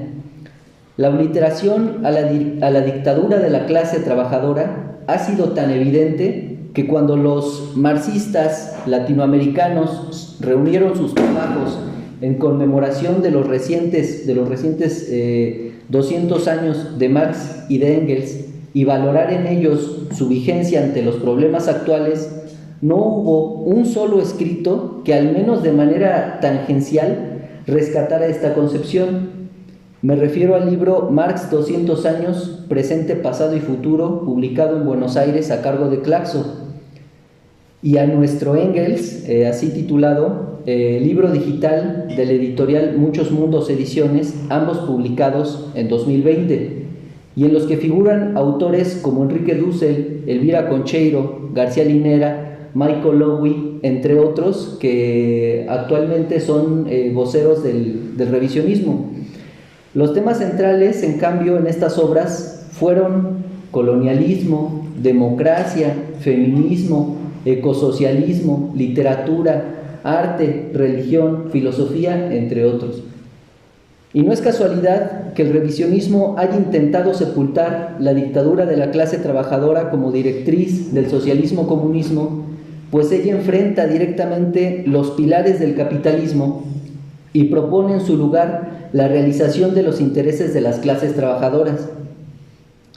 La obliteración a la dictadura de la clase trabajadora ha sido tan evidente que cuando los marxistas latinoamericanos reunieron sus trabajos en conmemoración de los recientes 200 años de Marx y de Engels y valorar en ellos su vigencia ante los problemas actuales, no hubo un solo escrito que al menos de manera tangencial rescatara esta concepción. Me refiero al libro Marx 200 años, presente, pasado y futuro, publicado en Buenos Aires a cargo de Claxo, y a nuestro Engels, así titulado, libro digital del editorial Muchos Mundos Ediciones, ambos publicados en 2020, y en los que figuran autores como Enrique Dussel, Elvira Concheiro, García Linera, Michael Lowy, entre otros, que actualmente son voceros del revisionismo. Los temas centrales, en cambio, en estas obras fueron colonialismo, democracia, feminismo, ecosocialismo, literatura, arte, religión, filosofía, entre otros. Y no es casualidad que el revisionismo haya intentado sepultar la dictadura de la clase trabajadora como directriz del socialismo-comunismo, pues ella enfrenta directamente los pilares del capitalismo y propone en su lugar la realización de los intereses de las clases trabajadoras.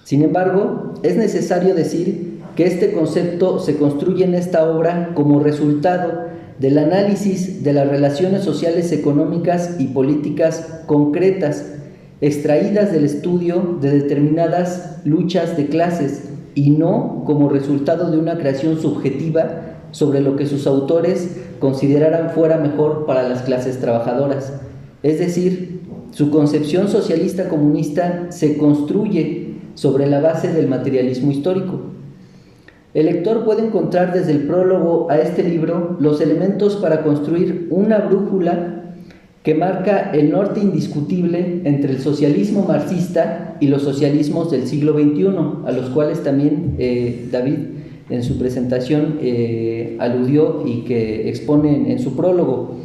Sin embargo, es necesario decir que este concepto se construye en esta obra como resultado del análisis de las relaciones sociales, económicas y políticas concretas, extraídas del estudio de determinadas luchas de clases, y no como resultado de una creación subjetiva sobre lo que sus autores consideraran fuera mejor para las clases trabajadoras. Es decir, su concepción socialista comunista se construye sobre la base del materialismo histórico. El lector puede encontrar desde el prólogo a este libro los elementos para construir una brújula que marca el norte indiscutible entre el socialismo marxista y los socialismos del siglo XXI, a los cuales también David en su presentación aludió y que expone en su prólogo,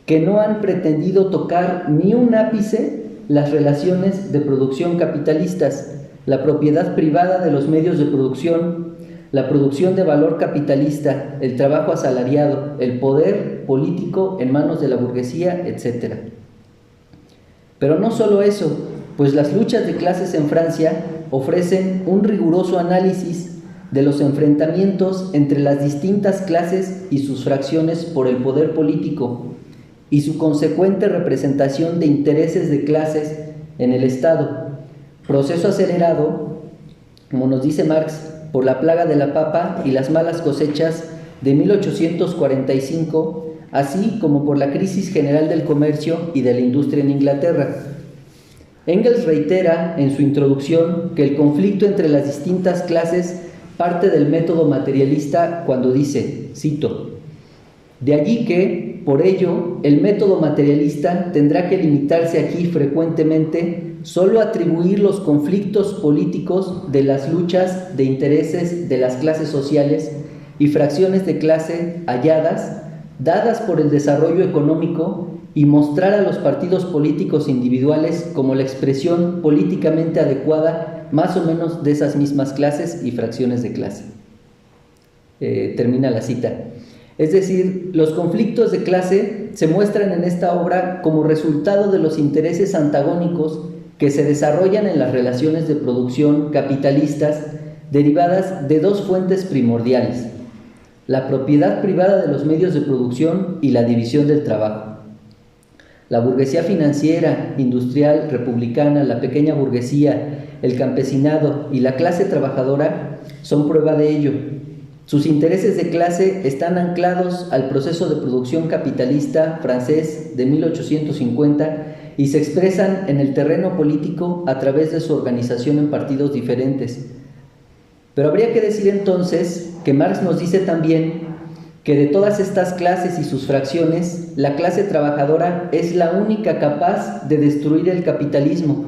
que no han pretendido tocar ni un ápice las relaciones de producción capitalistas, la propiedad privada de los medios de producción, la producción de valor capitalista, el trabajo asalariado, el poder político en manos de la burguesía, etc. Pero no solo eso, pues las luchas de clases en Francia ofrecen un riguroso análisis de los enfrentamientos entre las distintas clases y sus fracciones por el poder político y su consecuente representación de intereses de clases en el Estado, proceso acelerado, como nos dice Marx, por la plaga de la papa y las malas cosechas de 1845, así como por la crisis general del comercio y de la industria en Inglaterra. Engels reitera en su introducción que el conflicto entre las distintas clases parte del método materialista cuando dice, cito, de allí que, por ello, el método materialista tendrá que limitarse aquí frecuentemente solo a atribuir los conflictos políticos de las luchas de intereses de las clases sociales y fracciones de clase halladas, dadas por el desarrollo económico, y mostrar a los partidos políticos individuales como la expresión políticamente adecuada más o menos de esas mismas clases y fracciones de clase. Termina la cita. Es decir, los conflictos de clase se muestran en esta obra como resultado de los intereses antagónicos que se desarrollan en las relaciones de producción capitalistas derivadas de dos fuentes primordiales: la propiedad privada de los medios de producción y la división del trabajo. La burguesía financiera, industrial, republicana, la pequeña burguesía, el campesinado y la clase trabajadora son prueba de ello. Sus intereses de clase están anclados al proceso de producción capitalista francés de 1850 y se expresan en el terreno político a través de su organización en partidos diferentes. Pero habría que decir entonces que Marx nos dice también que de todas estas clases y sus fracciones, la clase trabajadora es la única capaz de destruir el capitalismo,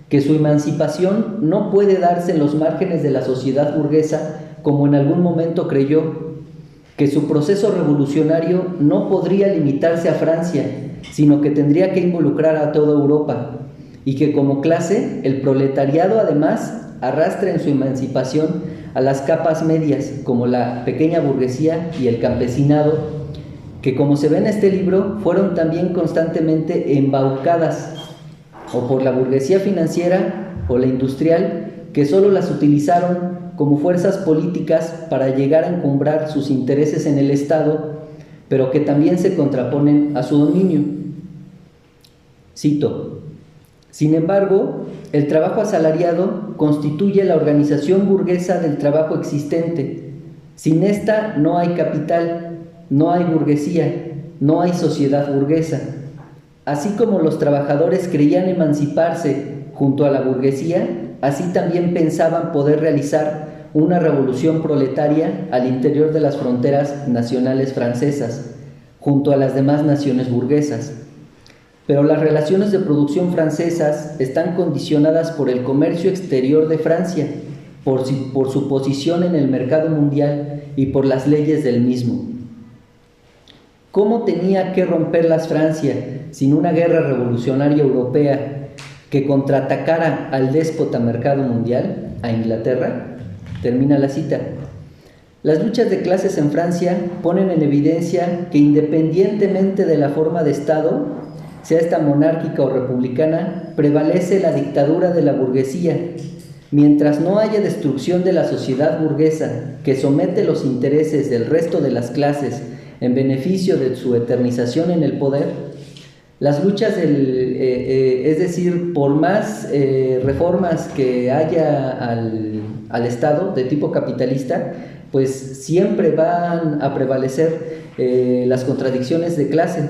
que su emancipación no puede darse en los márgenes de la sociedad burguesa como en algún momento creyó, que su proceso revolucionario no podría limitarse a Francia, sino que tendría que involucrar a toda Europa, y que como clase el proletariado además arrastra en su emancipación a las capas medias, como la pequeña burguesía y el campesinado, que como se ve en este libro, fueron también constantemente embaucadas o por la burguesía financiera o la industrial, que solo las utilizaron como fuerzas políticas para llegar a encumbrar sus intereses en el Estado, pero que también se contraponen a su dominio. Cito: sin embargo, el trabajo asalariado constituye la organización burguesa del trabajo existente. Sin esta no hay capital, no hay burguesía, no hay sociedad burguesa. Así como los trabajadores creían emanciparse junto a la burguesía, así también pensaban poder realizar una revolución proletaria al interior de las fronteras nacionales francesas, junto a las demás naciones burguesas. Pero las relaciones de producción francesas están condicionadas por el comercio exterior de Francia, por su posición en el mercado mundial y por las leyes del mismo. ¿Cómo tenía que romperlas Francia sin una guerra revolucionaria europea que contraatacara al déspota mercado mundial, a Inglaterra? Termina la cita. Las luchas de clases en Francia ponen en evidencia que independientemente de la forma de Estado, sea esta monárquica o republicana, prevalece la dictadura de la burguesía. Mientras no haya destrucción de la sociedad burguesa que somete los intereses del resto de las clases en beneficio de su eternización en el poder, las luchas es decir, por más reformas que haya al Estado de tipo capitalista, pues siempre van a prevalecer las contradicciones de clase.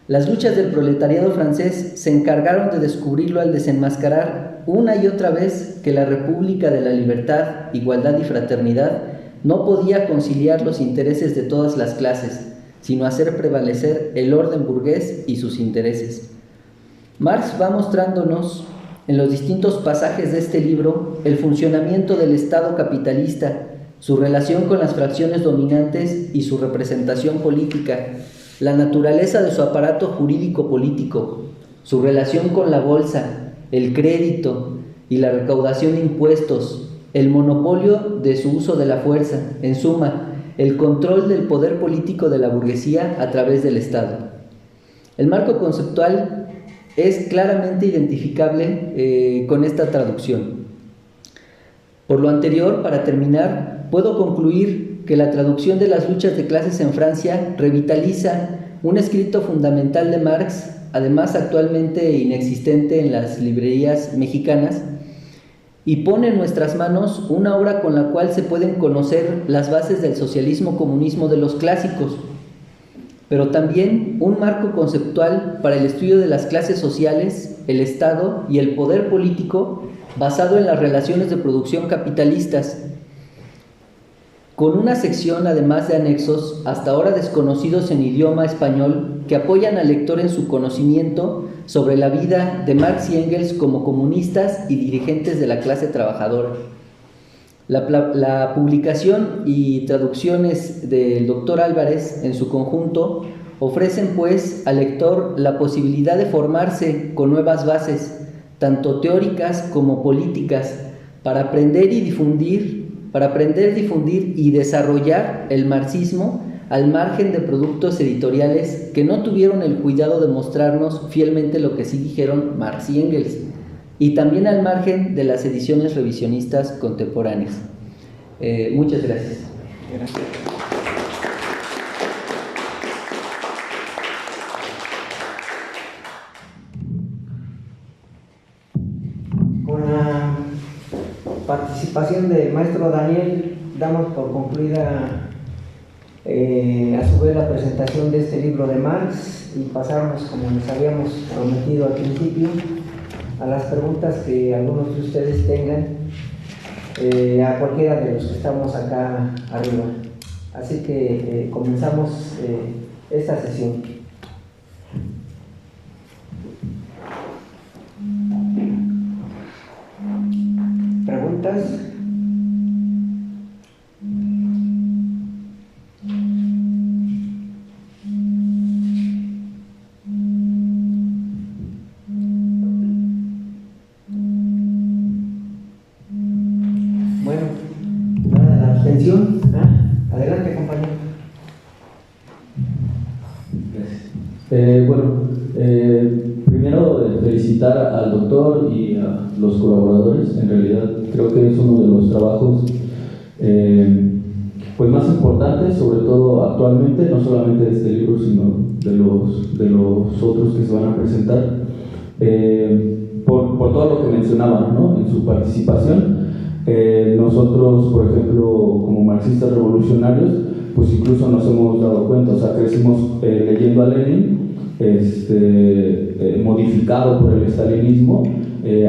Las luchas del proletariado francés se encargaron de descubrirlo al desenmascarar una y otra vez que la República de la Libertad, Igualdad y Fraternidad no podía conciliar los intereses de todas las clases, sino hacer prevalecer el orden burgués y sus intereses. Marx va mostrándonos en los distintos pasajes de este libro el funcionamiento del Estado capitalista, su relación con las fracciones dominantes y su representación política, la naturaleza de su aparato jurídico-político, su relación con la bolsa, el crédito y la recaudación de impuestos, el monopolio de su uso de la fuerza, en suma, el control del poder político de la burguesía a través del Estado. El marco conceptual es claramente identificable con esta traducción. Por lo anterior, para terminar, puedo concluir que la traducción de las luchas de clases en Francia revitaliza un escrito fundamental de Marx, además actualmente inexistente en las librerías mexicanas, y pone en nuestras manos una obra con la cual se pueden conocer las bases del socialismo-comunismo de los clásicos, pero también un marco conceptual para el estudio de las clases sociales, el Estado y el poder político basado en las relaciones de producción capitalistas, con una sección además de anexos hasta ahora desconocidos en idioma español que apoyan al lector en su conocimiento sobre la vida de Marx y Engels como comunistas y dirigentes de la clase trabajadora. La publicación y traducciones del Dr. Álvarez en su conjunto ofrecen pues al lector la posibilidad de formarse con nuevas bases, tanto teóricas como políticas, para aprender, difundir y desarrollar el marxismo al margen de productos editoriales que no tuvieron el cuidado de mostrarnos fielmente lo que sí dijeron Marx y Engels, y también al margen de las ediciones revisionistas contemporáneas. Muchas gracias. Gracias. Con la participación del maestro Daniel, damos por concluida a su vez la presentación de este libro de Marx y pasamos, como les habíamos prometido al principio, a las preguntas que algunos de ustedes tengan a cualquiera de los que estamos acá arriba. Así que comenzamos esta sesión. ¿Preguntas? Bueno, nada de la abstención. Adelante, compañero. Primero felicitar al doctor y a los colaboradores. En realidad creo que es uno de los trabajos pues más importantes, sobre todo actualmente, no solamente de este libro, sino de los otros que se van a presentar, por todo lo que mencionaban, ¿no?, en su participación. Nosotros, por ejemplo, como marxistas revolucionarios, pues incluso nos hemos dado cuenta, o sea, crecimos leyendo a Lenin, modificado por el estalinismo,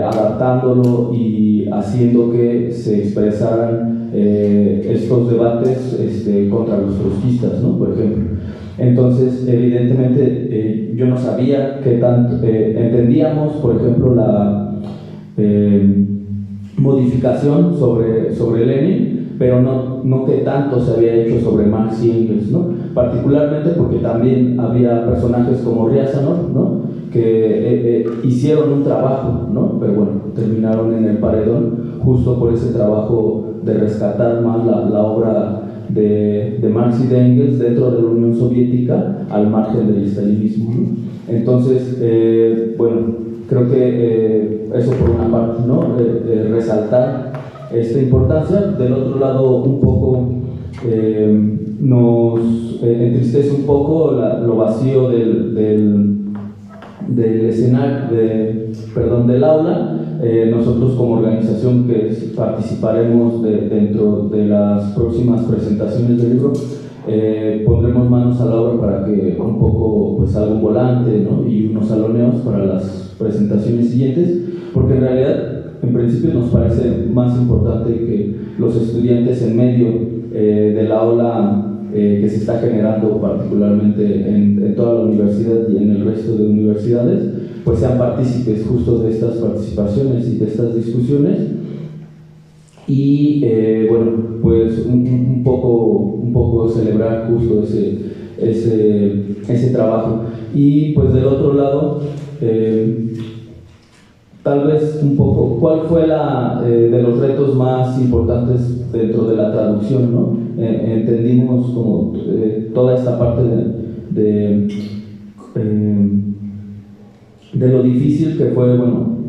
adaptándolo y haciendo que se expresaran estos debates contra los trotskistas, ¿no?, por ejemplo. Entonces, evidentemente, yo no sabía qué tanto entendíamos, por ejemplo, la modificación sobre Lenin, pero no que tanto se había hecho sobre Marx y Engels, ¿no? Particularmente porque también había personajes como Riazanov, ¿no?, que hicieron un trabajo, ¿no?, pero bueno, terminaron en el paredón justo por ese trabajo de rescatar más la obra de Marx y de Engels dentro de la Unión Soviética al margen del estalinismo, ¿no? Entonces, creo que eso por una parte, ¿no?, resaltar esta importancia. Del otro lado, un poco nos entristece un poco lo vacío del escenario, del aula. Nosotros como organización que participaremos dentro de las próximas presentaciones del libro, pondremos manos a la obra para que un poco pues salga un volante, ¿no?, y unos saloneos para las presentaciones siguientes, porque en realidad en principio nos parece más importante que los estudiantes en medio del aula que se está generando particularmente en toda la universidad y en el resto de universidades, pues sean partícipes justo de estas participaciones y de estas discusiones. Y pues un poco celebrar justo ese trabajo. Y pues del otro lado, tal vez un poco, ¿cuál fue de los retos más importantes dentro de la traducción, ¿no? Entendimos como toda esta parte de lo difícil que fue,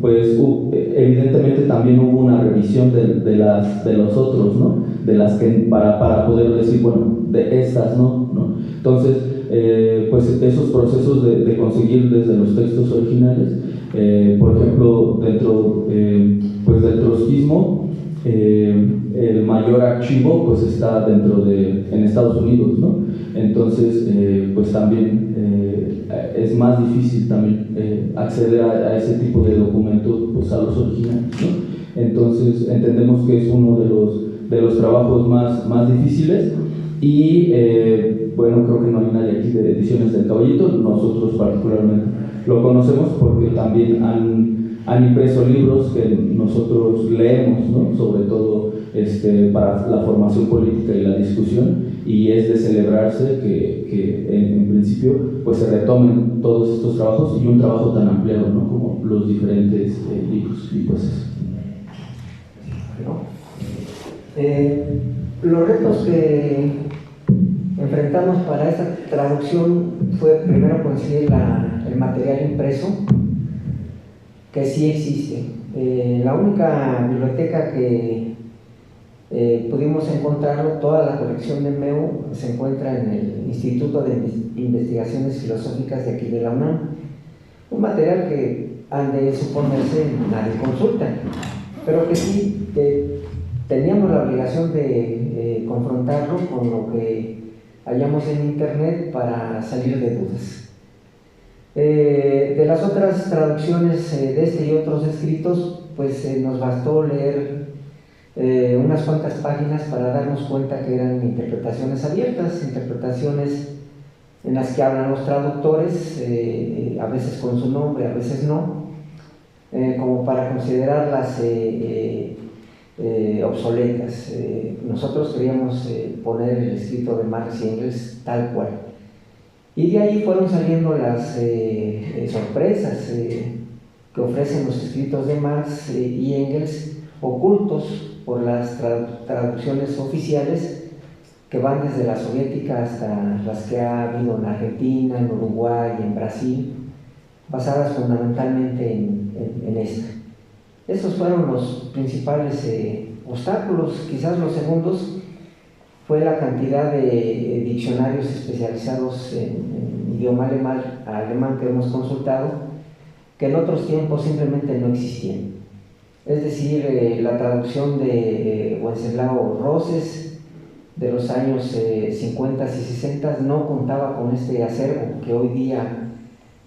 pues evidentemente también hubo una revisión de los otros, ¿no?, de las que para poder decir, de estas, ¿no? Entonces, pues esos procesos de conseguir desde los textos originales, por ejemplo, dentro pues del trotskismo, el mayor archivo pues está en Estados Unidos, ¿no? Entonces, pues también es más difícil también acceder a ese tipo de documentos, pues a los originales, ¿no? Entonces entendemos que es uno de los trabajos más difíciles. Y creo que no hay nadie aquí de Ediciones del Caballito. Nosotros particularmente lo conocemos porque también han impreso libros que nosotros leemos, ¿no?, sobre todo para la formación política y la discusión, y es de celebrarse que en principio pues se retomen todos estos trabajos y un trabajo tan ampliado, ¿no?, como los diferentes libros. Y pues eso. Los retos que enfrentamos para esta traducción fue primero conseguir el material impreso, que sí existe. La única biblioteca que pudimos encontrarlo, toda la colección de MEU se encuentra en el Instituto de Investigaciones Filosóficas de aquí de la UNAM. Un material que han de suponerse nadie consulta, pero que sí teníamos la obligación de confrontarlo con lo que hallamos en internet para salir de dudas. De las otras traducciones de este y otros escritos, pues nos bastó leer unas cuantas páginas para darnos cuenta que eran interpretaciones abiertas, interpretaciones en las que hablan los traductores, a veces con su nombre, a veces no, como para considerarlas obsoletas. Nosotros queríamos poner el escrito de Marx y Engels tal cual. Y de ahí fueron saliendo las sorpresas que ofrecen los escritos de Marx y Engels, ocultos por las traducciones oficiales, que van desde la soviética hasta las que ha habido en Argentina, en Uruguay, en Brasil, basadas fundamentalmente en esta. Esos fueron los principales obstáculos. Quizás los segundos fue la cantidad de diccionarios especializados en idioma alemán que hemos consultado, que en otros tiempos simplemente no existían. Es decir, la traducción de Wenceslao Roses de los años 50 y 60 no contaba con este acervo que hoy día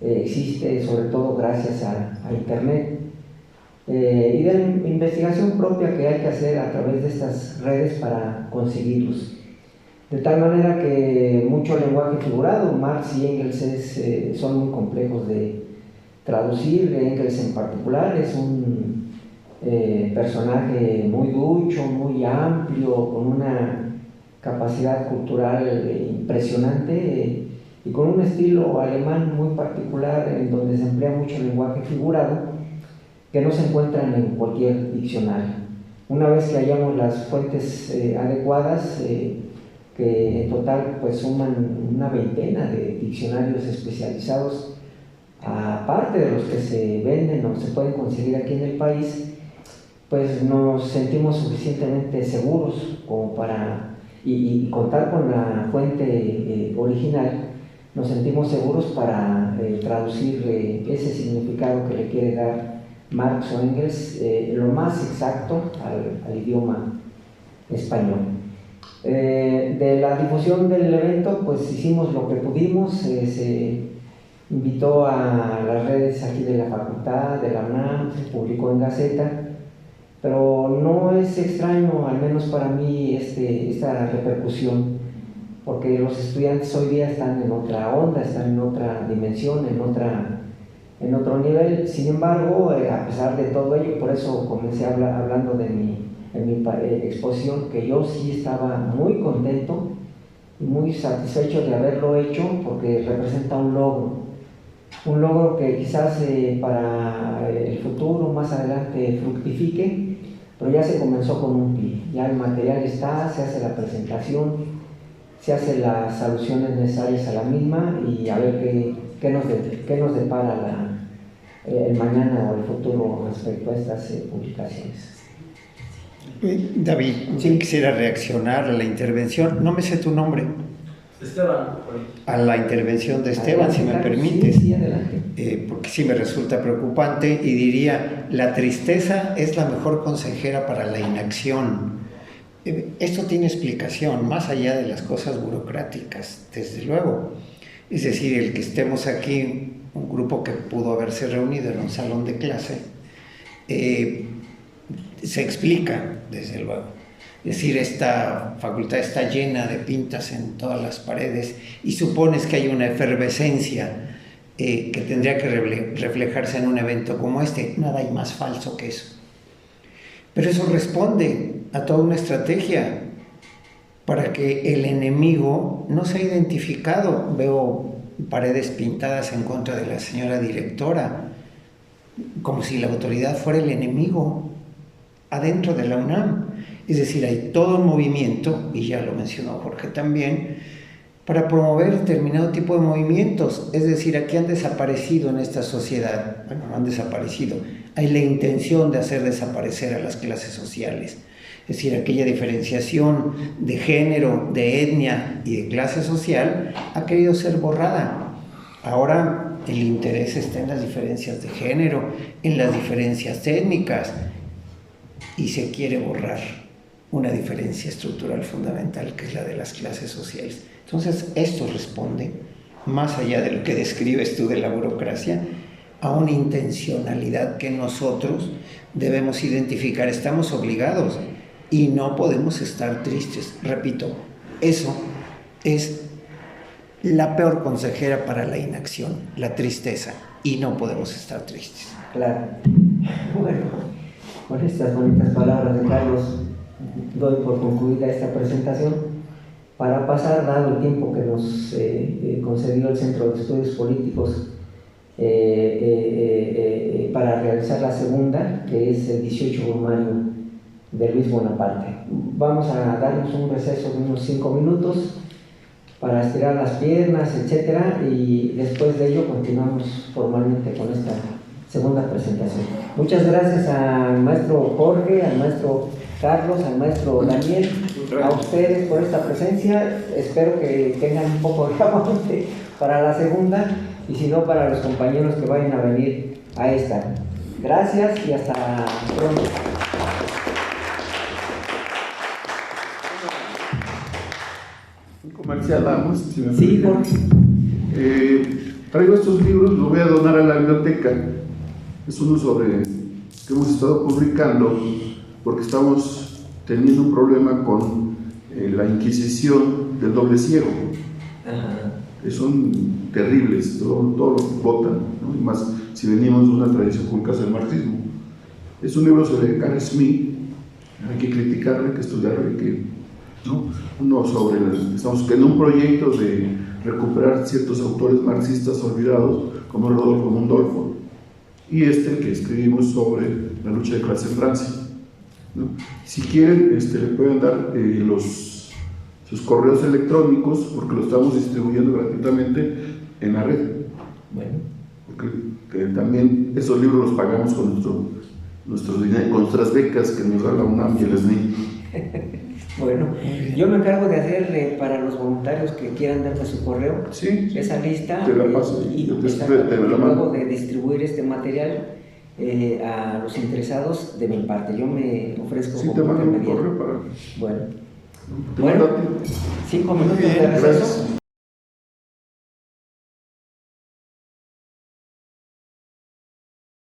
existe, sobre todo gracias a Internet, y de la investigación propia que hay que hacer a través de estas redes para conseguirlos. De tal manera que mucho lenguaje figurado, Marx y Engels son muy complejos de traducir. Engels en particular es un personaje muy ducho, muy amplio, con una capacidad cultural impresionante y con un estilo alemán muy particular, en donde se emplea mucho lenguaje figurado que no se encuentran en cualquier diccionario. Una vez que hallamos las fuentes adecuadas, que en total pues suman una veintena de diccionarios especializados, aparte de los que se venden o se pueden conseguir aquí en el país, pues nos sentimos suficientemente seguros como para y contar con la fuente original, nos sentimos seguros para traducir ese significado que le quiere dar Marx o Engels lo más exacto al idioma español. De la difusión del evento, pues hicimos lo que pudimos. Se invitó a las redes aquí de la facultad, de la UNAM, se publicó en Gaceta, pero no es extraño, al menos para mí, esta repercusión, porque los estudiantes hoy día están en otra onda, están en otra dimensión, en otro nivel. Sin embargo, a pesar de todo ello, por eso comencé hablando en mi exposición, que yo sí estaba muy contento y muy satisfecho de haberlo hecho, porque representa un logro que quizás para el futuro, más adelante, fructifique, pero ya se comenzó con un pie. Ya el material está, se hace la presentación, se hacen las alusiones necesarias a la misma, y a ver qué nos depara el mañana o el futuro respecto a estas publicaciones. David, sí quisiera reaccionar a la intervención. No me sé tu nombre. Esteban. A la intervención de Esteban, si me permites. Sí, adelante. Porque sí me resulta preocupante, y diría, la tristeza es la mejor consejera para la inacción. Esto tiene explicación, más allá de las cosas burocráticas, desde luego. Es decir, el que estemos aquí, un grupo que pudo haberse reunido en un salón de clase, se explica, desde luego. Es decir, esta facultad está llena de pintas en todas las paredes, y supones que hay una efervescencia que tendría que reflejarse en un evento como este. Nada hay más falso que eso. Pero eso responde a toda una estrategia para que el enemigo no sea identificado. Veo paredes pintadas en contra de la señora directora, como si la autoridad fuera el enemigo adentro de la UNAM. Es decir, hay todo un movimiento, y ya lo mencionó Jorge también, para promover determinado tipo de movimientos. Es decir, aquí han desaparecido en esta sociedad, bueno, no han desaparecido, hay la intención de hacer desaparecer a las clases sociales. Es decir, aquella diferenciación de género, de etnia y de clase social ha querido ser borrada. Ahora El interés está en las diferencias de género, en las diferencias étnicas, y se quiere borrar una diferencia estructural fundamental, que es la de las clases sociales. Entonces, esto responde, más allá de lo que describes tú de la burocracia, a una intencionalidad que nosotros debemos identificar. Estamos obligados y no podemos estar tristes. Repito, eso es la peor consejera para la inacción, la tristeza, y no podemos estar tristes. Claro. Bueno, con estas bonitas palabras de Carlos, doy por concluida esta presentación. Para pasar, dado el tiempo que nos concedió el Centro de Estudios Políticos para realizar la segunda, que es el 18 Brumario de Luis Bonaparte. Vamos a darnos un receso de unos 5 minutos para estirar las piernas, etcétera, y después de ello continuamos formalmente con esta segunda presentación. Muchas gracias al maestro Jorge, al maestro Carlos, al maestro Daniel, a ustedes por esta presencia. Espero que tengan un poco de aguante para la segunda, y si no, para los compañeros que vayan a venir a esta. Gracias y hasta pronto. Un comercial, vamos. Si me Sí, permiten. Jorge. Traigo estos libros, los voy a donar a la biblioteca. Es uno sobre que hemos estado publicando porque estamos teniendo un problema con la Inquisición del doble ciego. Ajá. Que son terribles, todos los votan, ¿no? Y más si venimos de una tradición como el caso del marxismo. Es un libro sobre Carl Smith, hay que criticarlo, hay que estudiarlo, ¿no? Uno sobre estamos en un proyecto de recuperar ciertos autores marxistas olvidados, como Rodolfo Mundolfo, y que escribimos sobre la lucha de clase en Francia, ¿no? Si quieren, le pueden dar sus correos electrónicos, porque lo estamos distribuyendo gratuitamente en la red. Bueno. Porque que también esos libros los pagamos con nuestro dinero, con nuestras becas que nos da la UNAM y el SNI. Bueno, yo me encargo de hacer para los voluntarios que quieran darme su correo, Sí, esa lista, te la paso, y yo te exactamente, la luego mando. de distribuir este material a los interesados de mi parte. Yo me ofrezco Sí, como te mando un intermediario. correo para... Bueno, Te bueno, mando a ti. 5 minutos Bien, de receso. gracias.